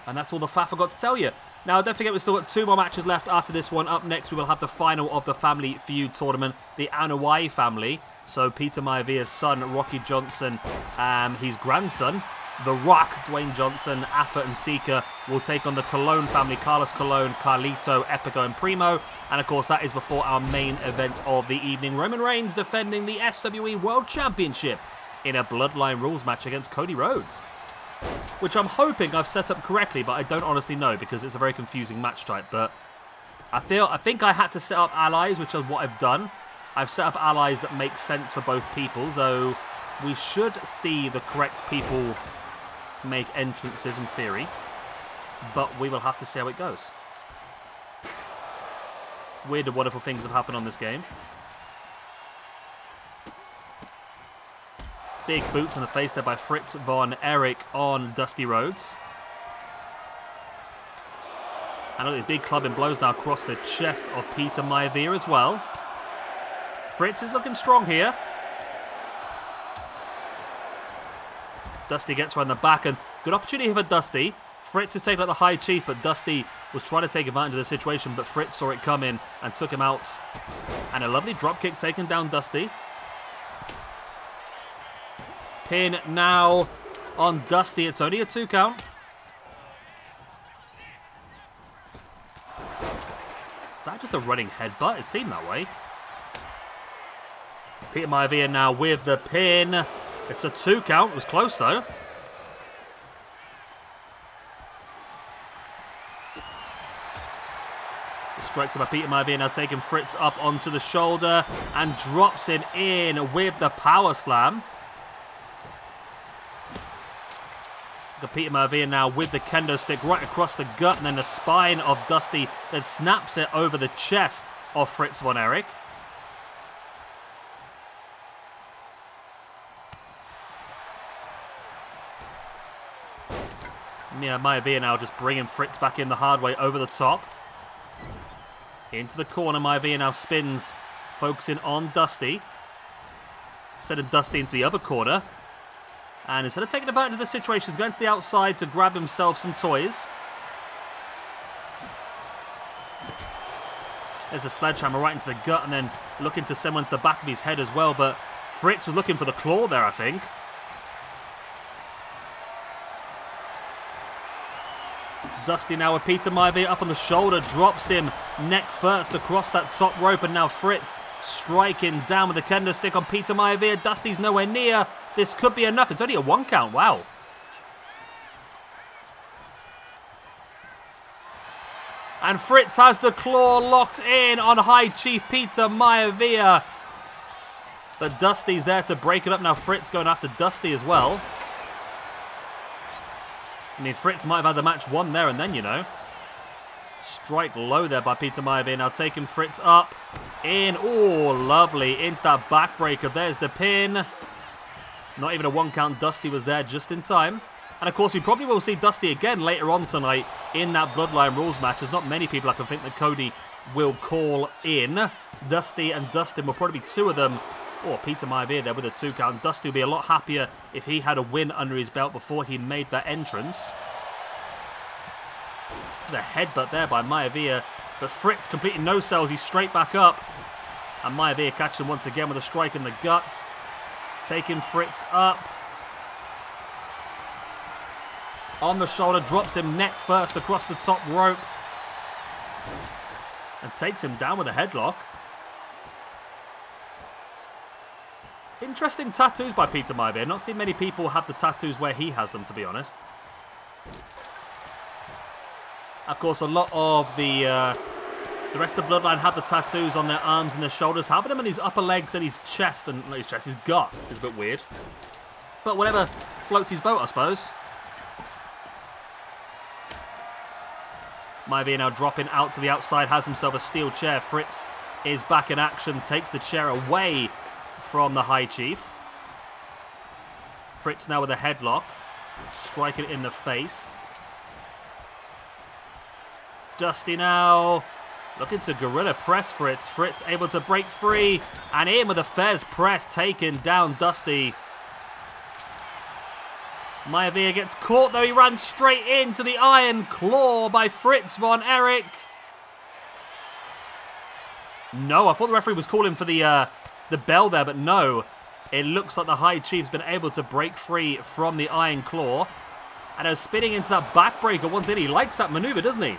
And that's all the faff I got to tell you. Now, don't forget, we've still got 2 more matches left after this one. Up next, we will have the final of the Family Feud tournament, the Anoa'i family. So, Peter Maivia's son, Rocky Johnson, his grandson, The Rock, Dwayne Johnson, Afa and Sika, will take on the Colon family, Carlos Colon, Carlito, Epico and Primo. And, of course, that is before our main event of the evening. Roman Reigns defending the SWE World Championship in a Bloodline rules match against Cody Rhodes, which I'm hoping I've set up correctly, but I don't honestly know because it's a very confusing match type. But I think I had to set up allies, which is what I've done. I've set up allies that make sense for both people, though we should see the correct people make entrances in theory, but we will have to see how it goes. Weird and wonderful things have happened on this game. Big boots in the face there by Fritz Von Erich on Dusty Rhodes. And look at these big clubbing blows now across the chest of Peter Maivia as well. Fritz is looking strong here. Dusty gets around the back, and good opportunity here for Dusty. Fritz is taking out the High Chief, but Dusty was trying to take advantage of the situation, but Fritz saw it coming and took him out. And a lovely dropkick taking down Dusty. Pin now on Dusty. It's only a 2 count. Is that just a running headbutt? It seemed that way. Peter Maivia now with the pin. It's a 2 count. It was close, though. The strikes by Peter Maivia now taking Fritz up onto the shoulder and drops him in with the power slam. Peter Maivia now with the kendo stick right across the gut, and then the spine of Dusty that snaps it over the chest of Fritz Von Erich. Yeah, Maivia now just bringing Fritz back in the hard way over the top. Into the corner, Maivia now spins, focusing on Dusty. Sending Dusty into the other corner. And instead of taking advantage of the situation, he's going to the outside to grab himself some toys. There's a sledgehammer right into the gut and then looking to send one to the back of his head as well. But Fritz was looking for the claw there, I think. Dusty now with Peter Maivia up on the shoulder, drops him neck first across that top rope, and now Fritz striking down with the kendo stick on Peter Maivia. Dusty's nowhere near. This could be enough. It's only a 1 count. Wow. And Fritz has the claw locked in on High Chief Peter Maivia. But Dusty's there to break it up. Now Fritz going after Dusty as well. I mean, Fritz might have had the match won there and then, you know. Strike low there by Peter Maivia. Now taking Fritz up. In. Oh, lovely. Into that backbreaker. There's the pin. Not even a 1 count. Dusty was there just in time. And of course, we probably will see Dusty again later on tonight in that Bloodline rules match. There's not many people I can think that Cody will call in. Dusty and Dustin will probably be 2 of them. Oh, Peter Maivia there with a 2 count. Dusty would be a lot happier if he had a win under his belt before he made that entrance. The headbutt there by Maivia. But Fritz completely no-sells. He's straight back up. And Maivia catching him once again with a strike in the gut. Taking Fritz up. On the shoulder, drops him neck first across the top rope. And takes him down with a headlock. Interesting tattoos by Peter Maivia. Not seen many people have the tattoos where he has them, to be honest. Of course, a lot of the rest of the Bloodline have the tattoos on their arms and their shoulders. Having them on his upper legs and his chest, and not his chest, his gut is a bit weird. But whatever floats his boat, I suppose. Maivia now dropping out to the outside, has himself a steel chair. Fritz is back in action, takes the chair away from the High Chief. Fritz now with a headlock, striking it in the face. Dusty now looking to gorilla press Fritz. Fritz able to break free and in with a Fez press, taking down Dusty. Maivia gets caught though. He ran straight into the Iron Claw by Fritz von Erich. No, I thought the referee was calling for the bell there, but no. It looks like the High Chief's been able to break free from the Iron Claw. And is spinning into that backbreaker once in. He likes that maneuver, doesn't he?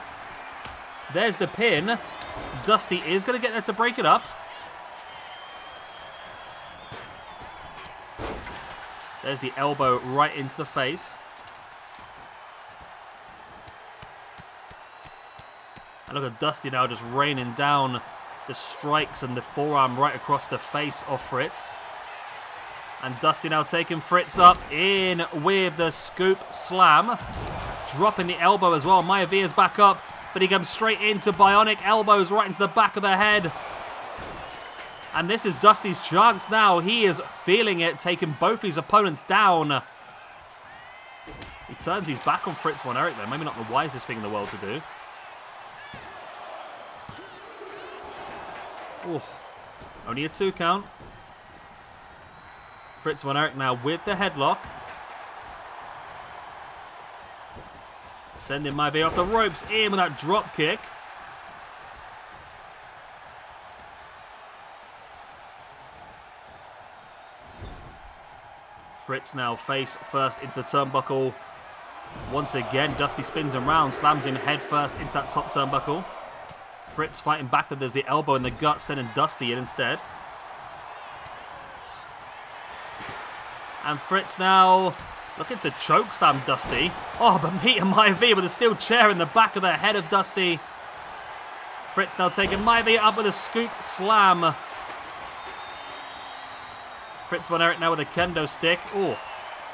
There's the pin. Dusty is going to get there to break it up. There's the elbow right into the face. And look at Dusty now just raining down the strikes and the forearm right across the face of Fritz. And Dusty now taking Fritz up in with the scoop slam. Dropping the elbow as well. Maivia's back up, but he comes straight into bionic elbows right into the back of the head. And this is Dusty's chance now. He is feeling it, taking both his opponents down. He turns his back on Fritz von Erich though. Maybe not the wisest thing in the world to do. Ooh, only a 2 count. Fritz von Erich now with the headlock. Sending Maivia off the ropes in with that drop kick. Fritz now face first into the turnbuckle. Once again, Dusty spins him round, slams him head first into that top turnbuckle. Fritz fighting back, then there's the elbow in the gut, sending Dusty in instead. And Fritz now looking to chokeslam Dusty. Oh, but Peter Maivia with a steel chair in the back of the head of Dusty. Fritz now taking Maivia up with a scoop slam. Fritz von Erich now with a kendo stick. Oh,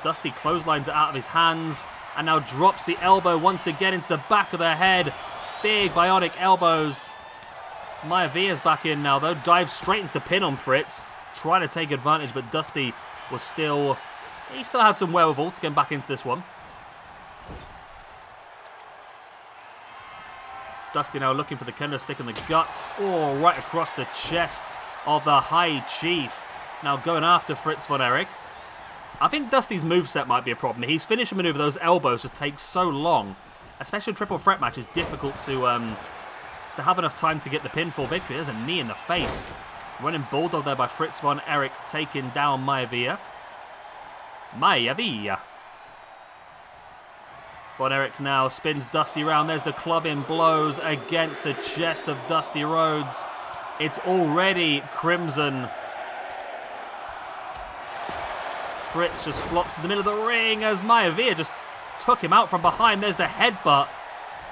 Dusty clotheslines it out of his hands. And now drops the elbow once again into the back of the head. Big bionic elbows. Maivia's back in now though. Dives straight into the pin on Fritz. Trying to take advantage, but Dusty was still... He still had some wherewithal to get back into this one. Dusty now looking for the kendo stick in the guts. Oh, right across the chest of the High Chief. Now going after Fritz von Erich. I think Dusty's moveset might be a problem. He's finishing maneuver, those elbows just take so long. Especially a triple threat match is difficult to have enough time to get the pinfall victory. There's a knee in the face. Running bulldog there by Fritz von Erich, taking down Maivia. Von Erich now spins Dusty round. There's the clubbing blows against the chest of Dusty Rhodes. It's already crimson. Fritz just flops in the middle of the ring as Maivia just took him out from behind. There's the headbutt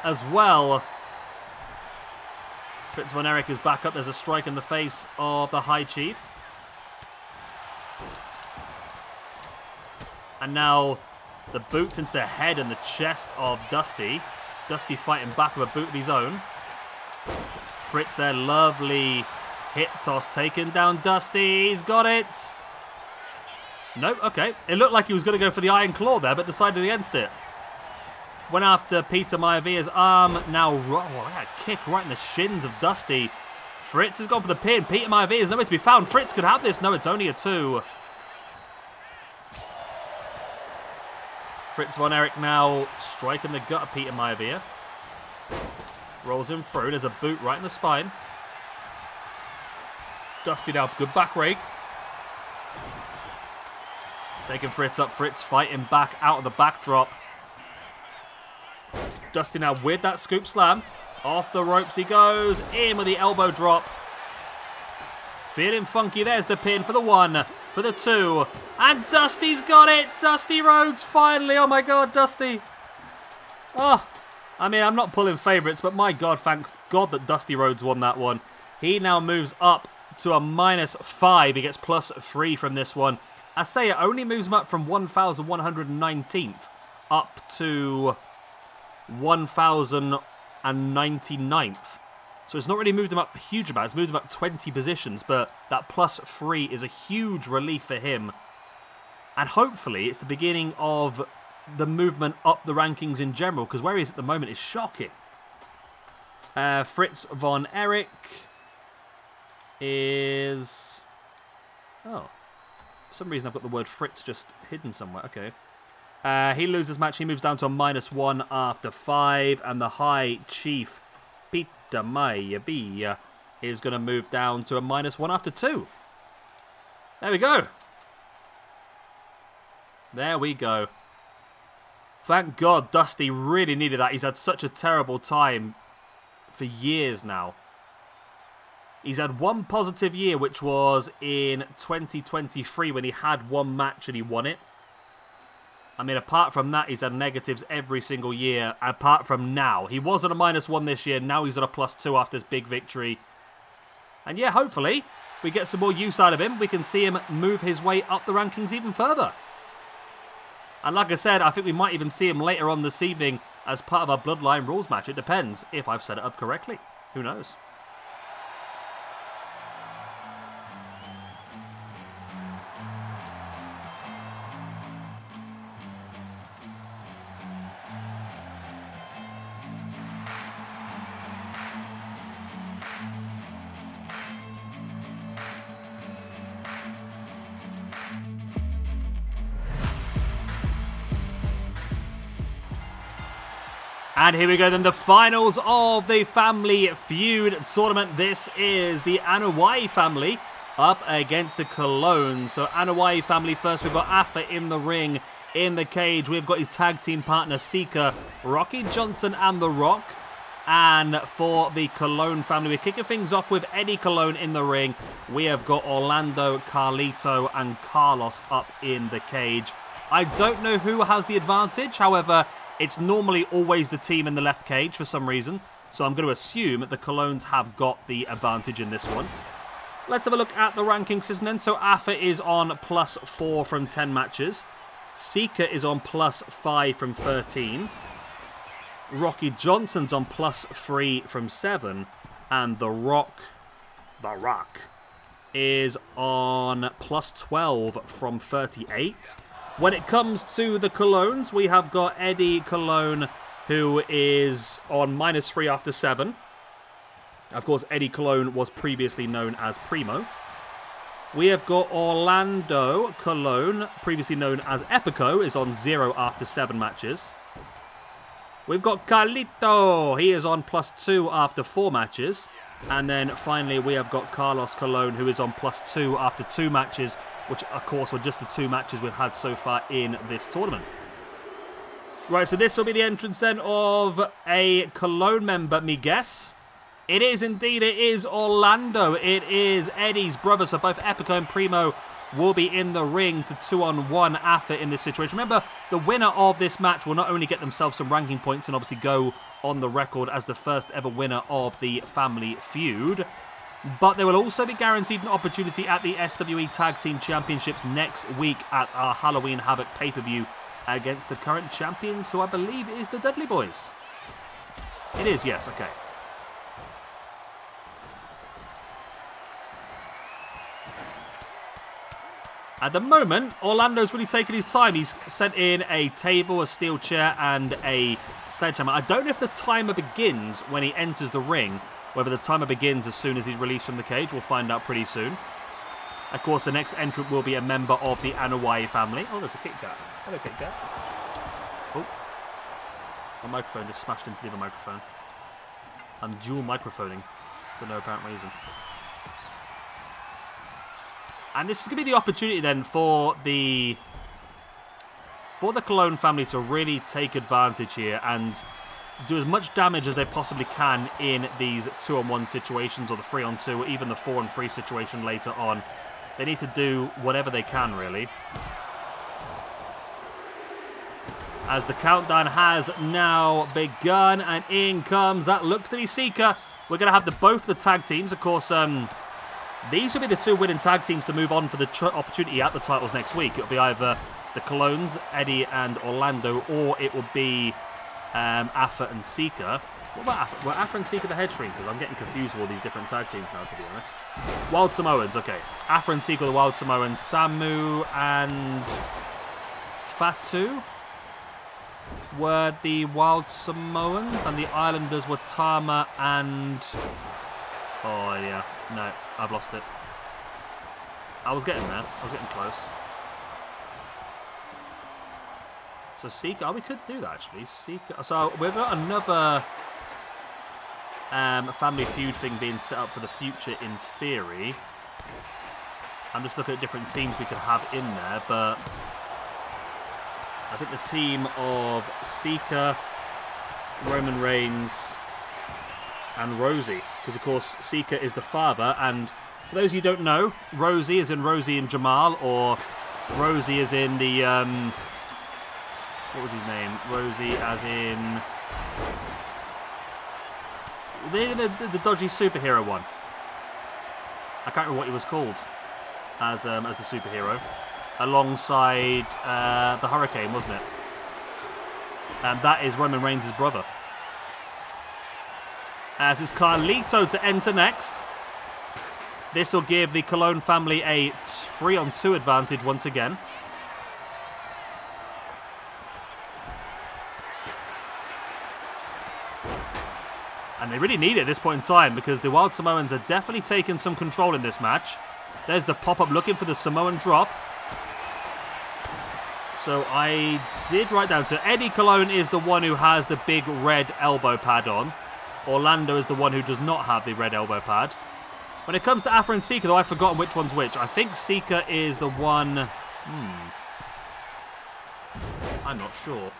as well. Fritz von Erich is back up. There's a strike in the face of the High Chief. And now the boots into the head and the chest of Dusty. Dusty fighting back with a boot of his own. Fritz there, lovely hip toss, taking down Dusty. He's got it. Nope, okay. It looked like he was going to go for the Iron Claw there, but decided against it. Went after Peter Maivia's arm. Now, a kick right in the shins of Dusty. Fritz has gone for the pin. Peter Maivia is nowhere to be found. Fritz could have this. No, it's only a 2. Fritz von Erich now striking the gut of Peter Maivia. Rolls him through. There's a boot right in the spine. Dusty now, good back rake. Taking Fritz up. Fritz fighting back out of the backdrop. Dusty now with that scoop slam. Off the ropes he goes. In with the elbow drop. Feeling funky. There's the pin for the 1. For the 2. And Dusty's got it. Dusty Rhodes finally. Oh my God, Dusty. Oh, I mean, I'm not pulling favourites, but my God, thank God that Dusty Rhodes won that one. He now moves up to a -5. He gets +3 from this one. I say it only moves him up from 1,119th up to 1,099th. So it's not really moved him up a huge amount. It's moved him up 20 positions, but that +3 is a huge relief for him. And hopefully it's the beginning of the movement up the rankings in general, because where he is at the moment is shocking. Fritz von Erich is... Oh. For some reason I've got the word Fritz just hidden somewhere. Okay. He loses match. He moves down to a -1 after 5. And the High Chief, Peter Maivia, is going to move down to a -1 after 2. There we go. There we go. Thank God Dusty really needed that. He's had such a terrible time for years now. He's had one positive year, which was in 2023 when he had one match and he won it. I mean, apart from that, he's had negatives every single year, apart from now. He was at a -1 this year. Now he's at a +2 after this big victory. And yeah, hopefully, we get some more use out of him. We can see him move his way up the rankings even further. And like I said, I think we might even see him later on this evening as part of our Bloodline rules match. It depends if I've set it up correctly. Who knows? And here we go then, the finals of the Family Feud tournament. This is the Anoa'i family up against the Cologne. So Anoa'i family first, we've got Afa in the ring, in the cage. We've got his tag team partner Sikoa, Rocky Johnson and The Rock. And for the Cologne family, we're kicking things off with Eddie Cologne in the ring. We have got Orlando, Carlito and Carlos up in the cage. I don't know who has the advantage, however, it's normally always the team in the left cage for some reason, so I'm going to assume that the Colognes have got the advantage in this one. Let's have a look at the ranking system then. So Afa is on +4 from 10 matches. Sikoa is on +5 from 13. Rocky Johnson's on +3 from 7. And The Rock is on +12 from 38. When it comes to the Colognes, we have got Eddie Cologne, who is on -3 after 7. Of course, Eddie Cologne was previously known as Primo. We have got Orlando Colon, previously known as Epico, is on 0 after 7 matches. We've got Carlito. He is on +2 after 4 matches. And then finally we have got Carlos Colon, who is on +2 after 2 matches, which of course were just the 2 matches we've had so far in this tournament. Right, so this will be the entrance then of a Colon member, me guess. It is indeed, it is Orlando. It is Eddie's brother, so both Epico and Primo will be in the ring to 2-on-1 Afa in this situation. Remember, the winner of this match will not only get themselves some ranking points and obviously go on the record as the first ever winner of the family feud, but they will also be guaranteed an opportunity at the SWE Tag Team Championships next week at our Halloween Havoc pay-per-view against the current champions, who I believe is the Dudley Boys. It is, yes, okay. At the moment, Orlando's really taken his time. He's sent in a table, a steel chair, and a sledgehammer. I don't know if the timer begins when he enters the ring. Whether the timer begins as soon as he's released from the cage, we'll find out pretty soon. Of course, the next entrant will be a member of the Anoa'i family. Oh, there's a Kit Kat. Hello, Kit Kat. Oh. My microphone just smashed into the other microphone. I'm dual microphoning for no apparent reason. And this is going to be the opportunity then for the Colon family to really take advantage here and do as much damage as they possibly can in these 2-on-1 situations, or the 3-on-2, or even the 4-on-3 situation later on. They need to do whatever they can, really. As the countdown has now begun, and in comes, that looks to be Sika. We're going to have both the tag teams, of course. These will be the 2 winning tag teams to move on for the opportunity at the titles next week. It'll be either the Colones, Eddie and Orlando, or it will be Afa and Sika. What about Afa? Were Afa and Sika the head shrinkers? I'm getting confused with all these different tag teams now, to be honest. Wild Samoans, okay. Afa and Sika, the Wild Samoans. Samu and Fatu were the Wild Samoans, and the Islanders were Tama and... Oh, yeah. No, I've lost it. I was getting there. I was getting close. So Sika... Oh, we could do that, actually. Sika... So we've got another family feud thing being set up for the future, in theory. I'm just looking at different teams we could have in there, but... I think the team of Sika, Roman Reigns, and Rosie. Because, of course, Sika is the father. And for those of you who don't know, Rosie is in Rosie and Jamal, or Rosie is in the... what was his name? Rosie as in... The dodgy superhero one. I can't remember what he was called as the superhero. Alongside the Hurricane, wasn't it? And that is Roman Reigns' brother. As is Carlito to enter next. This will give the Colon family a 3-on-2 advantage once again. And they really need it at this point in time, because the Wild Samoans are definitely taking some control in this match. There's the pop-up looking for the Samoan drop. So I did write down. So Eddie Colon is the one who has the big red elbow pad on. Orlando is the one who does not have the red elbow pad. When it comes to Afa and Sika, though, I've forgotten which one's which. I think Sika is the one... I'm not sure.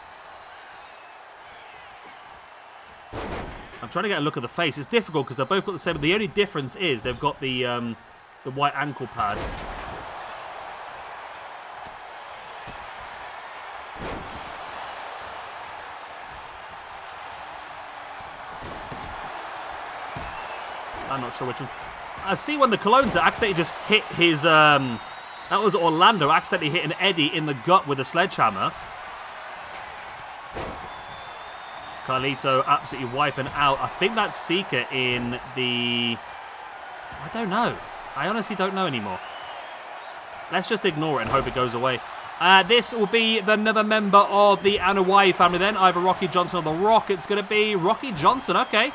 I'm trying to get a look at the face. It's difficult because they've both got the same... The only difference is they've got the white ankle pad. I'm not sure which one. I see when the Colones accidentally just hit his... that was Orlando accidentally hitting Eddie in the gut with a sledgehammer. Carlito absolutely wiping out. I think that's Sika in the... I don't know. I honestly don't know anymore. Let's just ignore it and hope it goes away. This will be another member of the Anoa'i family then. Either Rocky Johnson or The Rock. It's going to be Rocky Johnson. Okay.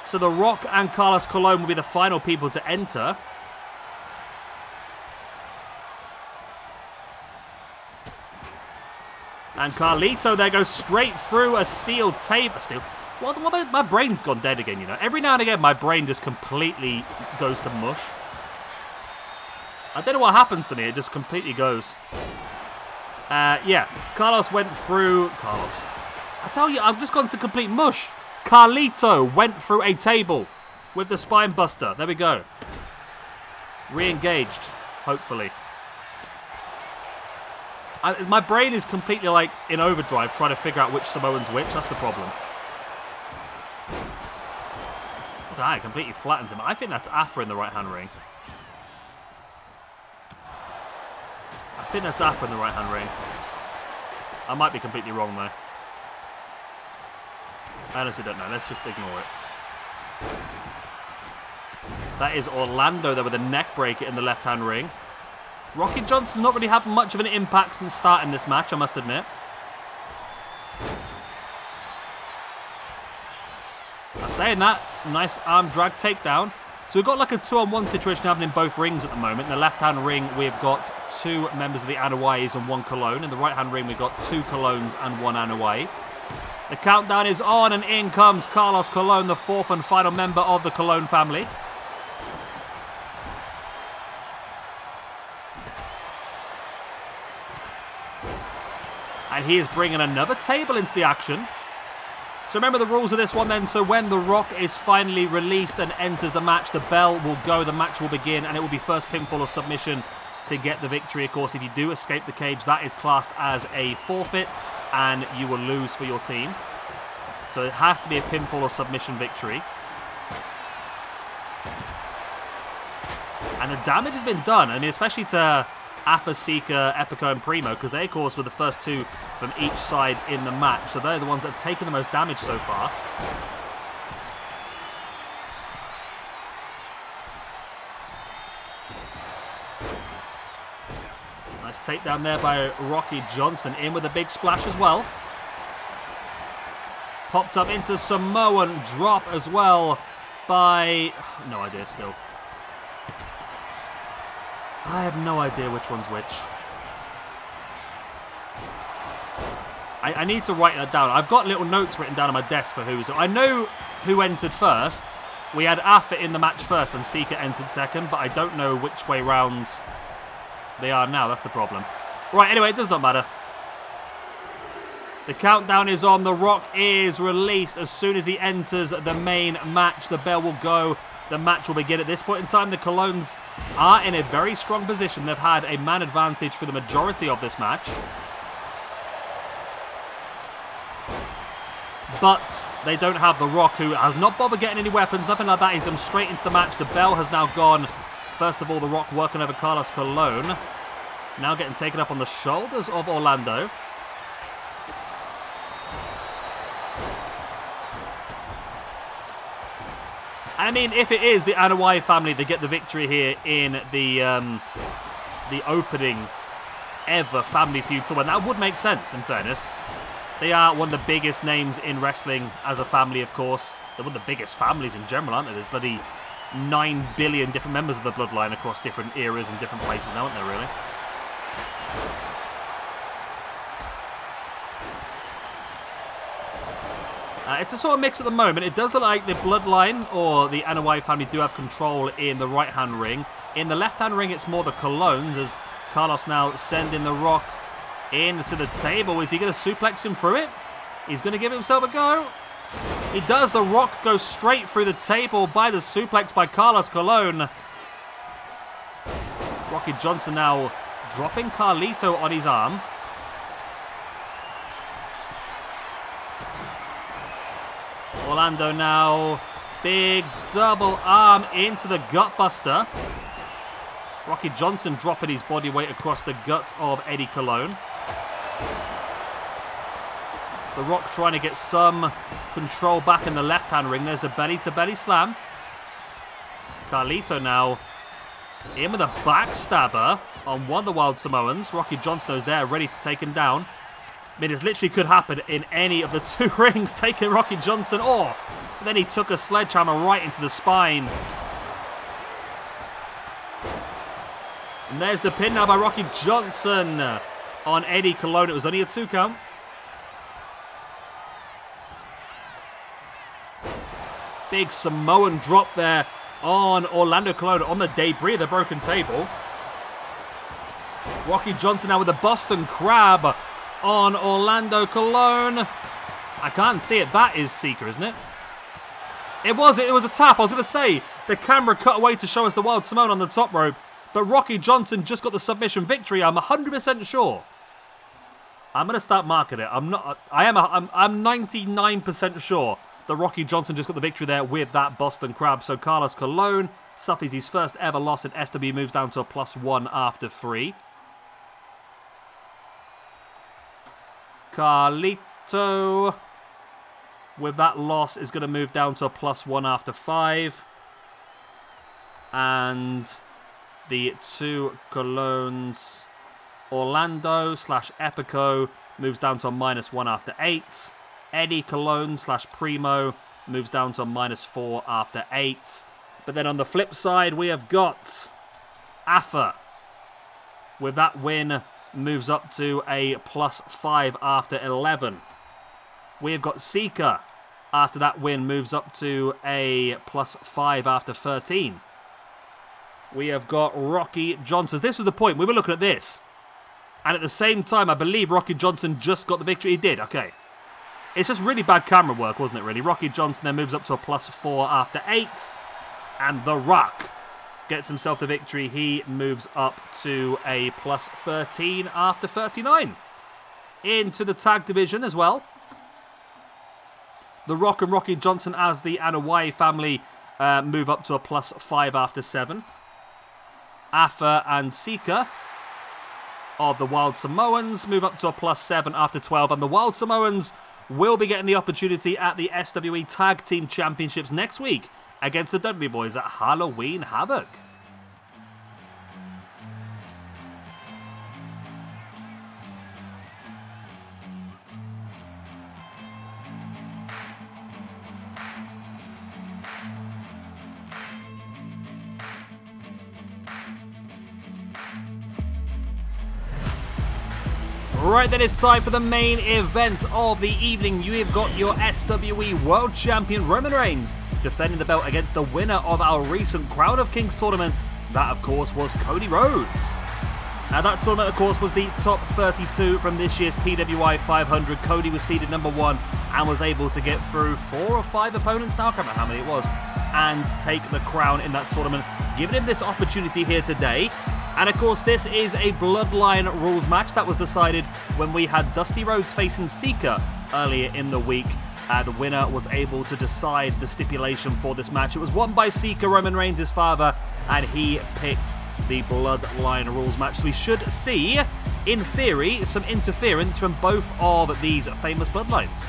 So The Rock and Carlos Colon will be the final people to enter. And Carlito there goes straight through a steel tape. What, my brain's gone dead again, you know. Every now and again, my brain just completely goes to mush. I don't know what happens to me. It just completely goes. Yeah, Carlos went through... Carlos. I tell you, I've just gone to complete mush. Carlito went through a table with the spine buster. There we go. Re-engaged, hopefully. My brain is completely like in overdrive trying to figure out which Samoan's which. That's the problem. That completely flattens him. I think that's Afra in the right-hand ring. I think that's Afra in the right-hand ring. I might be completely wrong though. I honestly don't know. Let's just ignore it. That is Orlando there with a neck breaker in the left-hand ring. Rocky Johnson's not really had much of an impact since starting this match, I must admit. Saying that, nice arm drag takedown. So we've got like a 2-on-1 situation happening in both rings at the moment. In the left-hand ring, we've got 2 members of the Anoa'is and 1 Cologne. In the right-hand ring, we've got 2 Colognes and 1 Anoa'i. The countdown is on, and in comes Carlos Colon, the 4th and final member of the Cologne family. And he is bringing another table into the action. So remember the rules of this one then. So when The Rock is finally released and enters the match, the bell will go, the match will begin, and it will be first pinfall or submission to get the victory. Of course, if you do escape the cage, that is classed as a forfeit, and you will lose for your team. So it has to be a pinfall or submission victory. And the damage has been done, and especially to Afa, Sika, Epico and Primo, because they, of course, were the first 2 from each side in the match. So they're the ones that have taken the most damage so far. Nice takedown there by Rocky Johnson, in with a big splash as well. Popped up into the Samoan drop as well by... No idea still. I have no idea which one's which. I need to write that down. I've got little notes written down on my desk for who. So I know who entered first. We had Afa in the match first and Sika entered second, but I don't know which way round they are now. That's the problem. Right, anyway, it does not matter. The countdown is on. The Rock is released. As soon as he enters the main match, the bell will go. The match will begin. At this point in time, the Colognes are in a very strong position. They've had a man advantage for the majority of this match. But they don't have The Rock, who has not bothered getting any weapons, nothing like that. He's come straight into the match. The bell has now gone. First of all, The Rock working over Carlos Colon. Now getting taken up on the shoulders of Orlando. I mean, if it is the Anoa'i family that get the victory here in the opening ever family feud tour, that would make sense, in fairness. They are one of the biggest names in wrestling as a family, of course. They're one of the biggest families in general, aren't they? There's bloody 9 billion different members of the Bloodline across different eras and different places now, aren't there, really? It's a sort of mix at the moment. It does look like the Bloodline or the Anoa'i family do have control in the right-hand ring. In the left-hand ring, it's more the Colognes, as Carlos now sending The Rock into the table. Is he going to suplex him through it? He's going to give himself a go. He does. The Rock goes straight through the table by the suplex by Carlos Colon. Rocky Johnson now dropping Carlito on his arm. Orlando now, big double arm into the gutbuster. Rocky Johnson dropping his body weight across the gut of Eddie Colon. The Rock trying to get some control back in the left-hand ring. There's a belly-to-belly slam. Carlito now in with a backstabber on one of the Wild Samoans. Rocky Johnson is there, ready to take him down. I mean, it literally could happen in any of the 2 rings, taking Rocky Johnson. But then he took a sledgehammer right into the spine. And there's the pin now by Rocky Johnson on Eddie Colon. It was only a 2 count. Big Samoan drop there on Orlando Colon on the debris of the broken table. Rocky Johnson now with the Boston Crab on Orlando Colon. I can't see it. That is Sika, isn't it? It was a tap. I was going to say, the camera cut away to show us the Wild Samoan on the top rope, but Rocky Johnson just got the submission victory. I'm 100% sure. I'm going to start marking it. I'm 99% sure that Rocky Johnson just got the victory there with that Boston Crab. So Carlos Colon suffers his first ever loss, and SW moves down to a +1 after 3. Carlito, with that loss, is going to move down to a +1 after 5. And the two Colognes, Orlando / Epico, moves down to a -1 after 8. Eddie Colon / Primo moves down to a -4 after 8. But then on the flip side, we have got Afa. With that win, moves up to a +5 after 11. We have got Sika. After that win, moves up to a +5 after 13. We have got Rocky Johnson. This was the point. We were looking at this. And at the same time, I believe Rocky Johnson just got the victory. He did. Okay. It's just really bad camera work, wasn't it, really? Rocky Johnson then moves up to a +4 after 8. And The Rock gets himself the victory. He moves up to a +13 after 39. Into the tag division as well. The Rock and Rocky Johnson as the Anoa'i family move up to a +5 after 7. Afa and Sika of the Wild Samoans move up to a +7 after 12. And the Wild Samoans will be getting the opportunity at the SWE Tag Team Championships next week against the Dudley Boys at Halloween Havoc. Right, then it's time for the main event of the evening. You have got your SWE World Champion Roman Reigns defending the belt against the winner of our recent Crown of Kings tournament. That, of course, was Cody Rhodes. Now, that tournament, of course, was the top 32 from this year's PWI 500. Cody was seeded #1 and was able to get through 4 or 5 opponents now, I can't remember how many it was, and take the crown in that tournament, giving him this opportunity here today. And of course, this is a Bloodline rules match that was decided when we had Dusty Rhodes facing Sika earlier in the week. The winner was able to decide the stipulation for this match. It was won by Sika, Roman Reigns' father, and he picked the Bloodline rules match. So we should see, in theory, some interference from both of these famous Bloodlines.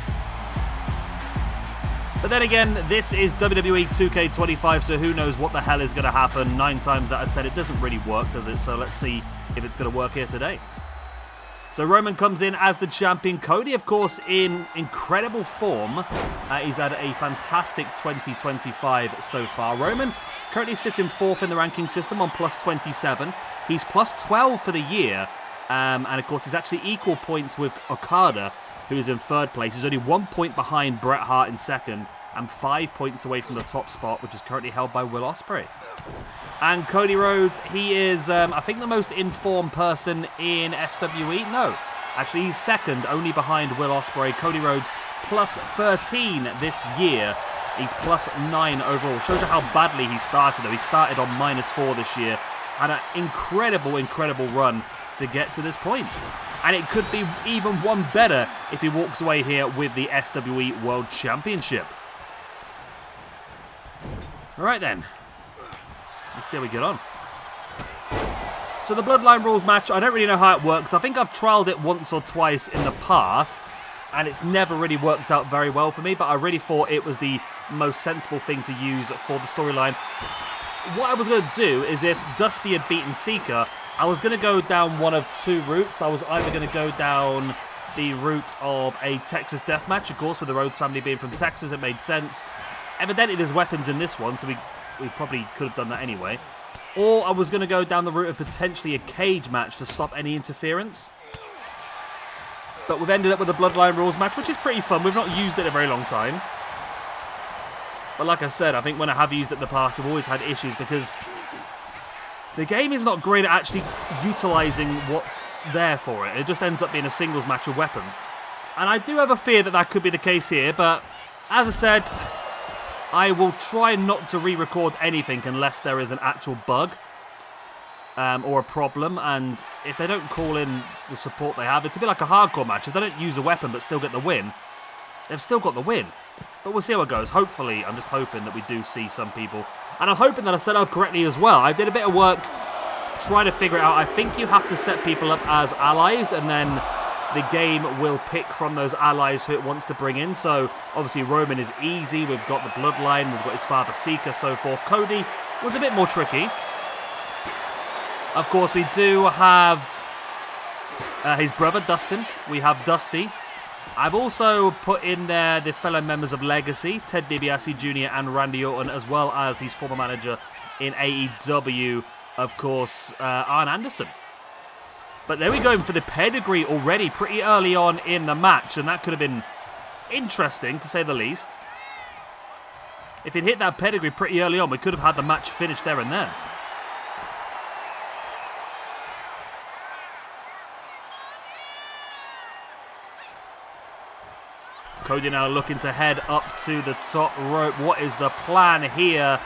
But then again, this is WWE 2K25, so who knows what the hell is going to happen. 9 times out of 10, it doesn't really work, does it? So let's see if it's going to work here today. So Roman comes in as the champion. Cody, of course, in incredible form. He's had a fantastic 2025 so far. Roman currently sits in 4th in the ranking system on +27. He's +12 for the year. And of course, he's actually equal points with Okada, who is in 3rd place. He's only 1 point behind Bret Hart in 2nd and 5 points away from the top spot, which is currently held by Will Ospreay. And Cody Rhodes, he is, I think, the most informed person in SWE. No, actually, he's 2nd, only behind Will Ospreay. Cody Rhodes +13 this year. He's +9 overall. Shows you how badly he started, though. He started on -4 this year. Had an incredible, incredible run to get to this point. And it could be even one better if he walks away here with the SWE World Championship. Alright then. Let's see how we get on. So the Bloodline rules match, I don't really know how it works. I think I've trialed it once or twice in the past, and it's never really worked out very well for me, but I really thought it was the most sensible thing to use for the storyline. What I was going to do is, if Dusty had beaten Sika, I was going to go down one of 2 routes. I was either going to go down the route of a Texas deathmatch, of course, with the Rhodes family being from Texas, it made sense. Evidently there's weapons in this one, so we probably could have done that anyway. Or I was going to go down the route of potentially a cage match to stop any interference. But we've ended up with a Bloodline rules match, which is pretty fun. We've not used it in a very long time. But like I said, I think when I have used it in the past, I've always had issues because the game is not great at actually utilising what's there for it. It just ends up being a singles match of weapons. And I do have a fear that that could be the case here, but as I said, I will try not to re-record anything unless there is an actual bug or a problem. And if they don't call in the support they have, it's a bit like a hardcore match. If they don't use a weapon but still get the win, they've still got the win. But we'll see how it goes. Hopefully, I'm just hoping that we do see some people. And I'm hoping that I set up correctly as well. I did a bit of work trying to figure it out. I think you have to set people up as allies, and then the game will pick from those allies who it wants to bring in. So, obviously, Roman is easy. We've got the Bloodline. We've got his father, Sikoa, so forth. Cody was a bit more tricky. Of course, we do have his brother, Dustin. We have Dusty. I've also put in there the fellow members of Legacy, Ted DiBiase Jr. and Randy Orton, as well as his former manager in AEW, of course, Arn Anderson. But there we go for the pedigree already pretty early on in the match, and that could have been interesting, to say the least. If it hit that pedigree pretty early on, we could have had the match finished there and then. Cody now looking to head up to the top rope. What is the plan here?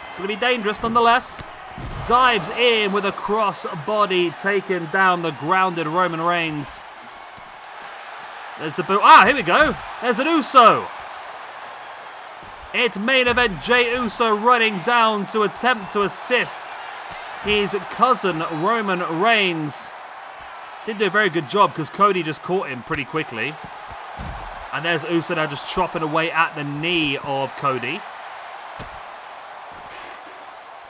It's going to be dangerous nonetheless. Dives in with a cross body, taking down the grounded Roman Reigns. There's the boot. Ah, here we go. There's an Uso. It's main event Jey Uso running down to attempt to assist his cousin Roman Reigns. Didn't do a very good job because Cody just caught him pretty quickly. And there's Uso now just chopping away at the knee of Cody.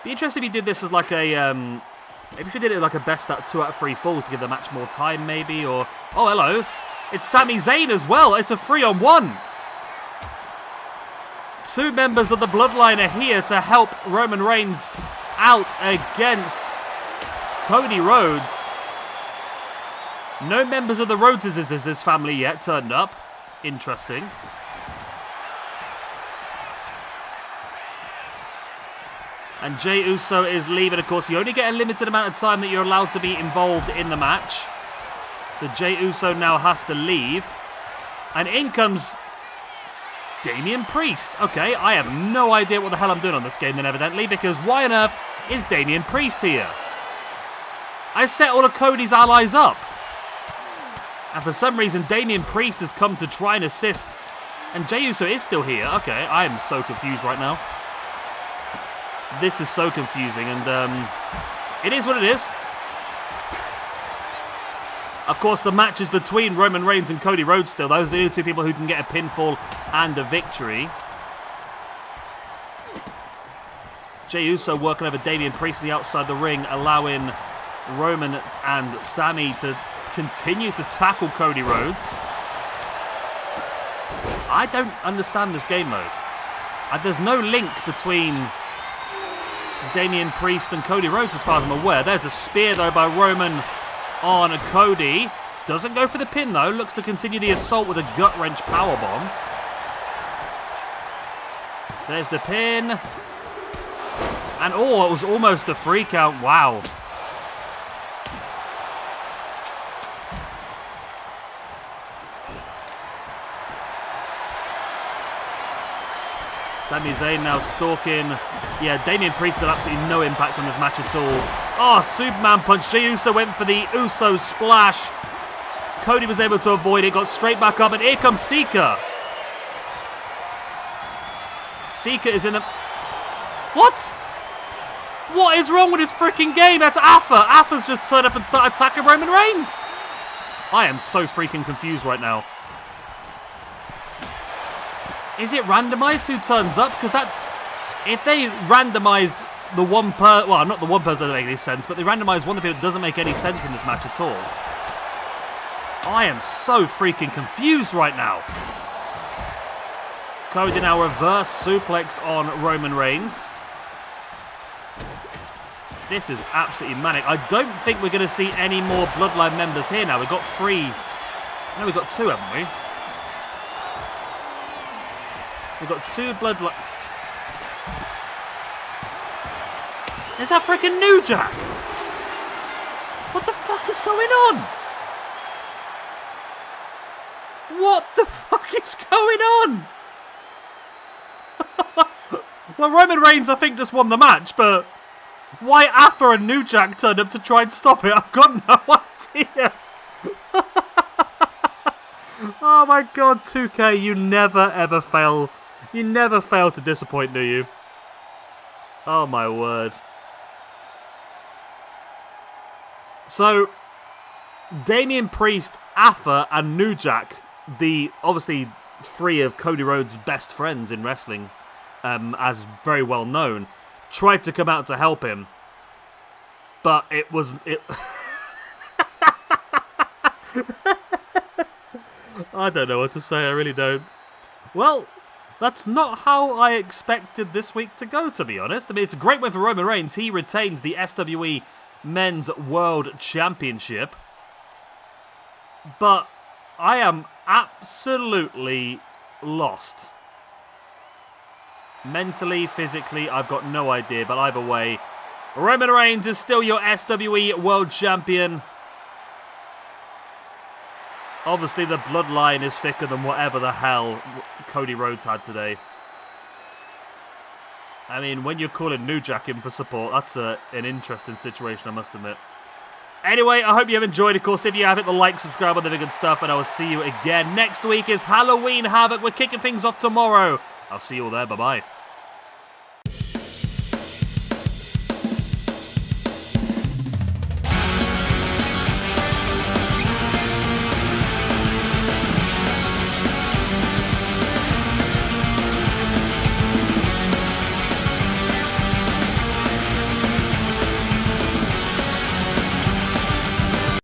Be interested if he did this as like a, maybe if he did it like a best out 2 out of 3 falls to give the match more time maybe, or, oh hello, it's Sami Zayn as well, it's a 3-on-1. 2 members of the Bloodline are here to help Roman Reigns out against Cody Rhodes. No members of the Rhodeses' family yet turned up. Interesting. And Jey Uso is leaving. Of course, you only get a limited amount of time that you're allowed to be involved in the match. So Jey Uso now has to leave. And in comes Damian Priest. Okay, I have no idea what the hell I'm doing on this game then, evidently, because why on earth is Damian Priest here? I set all of Cody's allies up. And for some reason, Damian Priest has come to try and assist. And Jey Uso is still here. Okay, I am so confused right now. This is so confusing, and it is what it is. Of course, the match is between Roman Reigns and Cody Rhodes still. Those are the only 2 people who can get a pinfall and a victory. Jey Uso working over Damian Priest on the outside of the ring, allowing Roman and Sami to continue to tackle Cody Rhodes. I don't understand this game mode. There's no link between Damian Priest and Cody Rhodes as far as I'm aware. There's a spear though by Roman on Cody. Doesn't go for the pin though. Looks to continue the assault with a gut wrench powerbomb. There's the pin. And oh, it was almost a 3 count. Wow. Sami Zayn now stalking. Yeah, Damian Priest had absolutely no impact on this match at all. Oh, Superman punch. Jey Uso went for the Uso splash. Cody was able to avoid it, got straight back up, and here comes Sikoa. Sikoa is in the... What? What is wrong with this freaking game? That's Alpha. Alpha's just turned up and started attacking Roman Reigns. I am so freaking confused right now. Is it randomised who turns up? Because that... If they randomised the one per... Well, not the one person doesn't make any sense, but they randomised one of the people that doesn't make any sense in this match at all. I am so freaking confused right now. Cody now reverse suplex on Roman Reigns. This is absolutely manic. I don't think we're going to see any more Bloodline members here now. We've got 3... No, we've got 2, haven't we? We've got 2 Bloodline. Is that freaking New Jack? What the fuck is going on? What the fuck is going on? Well, Roman Reigns, I think, just won the match, but why Afa and New Jack turned up to try and stop it, I've got no idea. Oh my god, 2K, you never ever fail. You never fail to disappoint, do you? Oh my word. So, Damian Priest, Afa, and New Jack, the obviously 3 of Cody Rhodes' best friends in wrestling, as very well known, tried to come out to help him, but it was I don't know what to say. I really don't. Well, that's not how I expected this week to go, to be honest. I mean, it's a great win for Roman Reigns. He retains the SWE Men's World Championship, but I am absolutely lost. Mentally, physically, I've got no idea, but either way, Roman Reigns is still your SWE World Champion. Obviously, the bloodline is thicker than whatever the hell Cody Rhodes had today. I mean, when you're calling New Jack in for support, that's an interesting situation, I must admit. Anyway, I hope you have enjoyed. Of course, if you have, hit the like, subscribe, all the good stuff, and I will see you again. Next week is Halloween Havoc. We're kicking things off tomorrow. I'll see you all there. Bye-bye.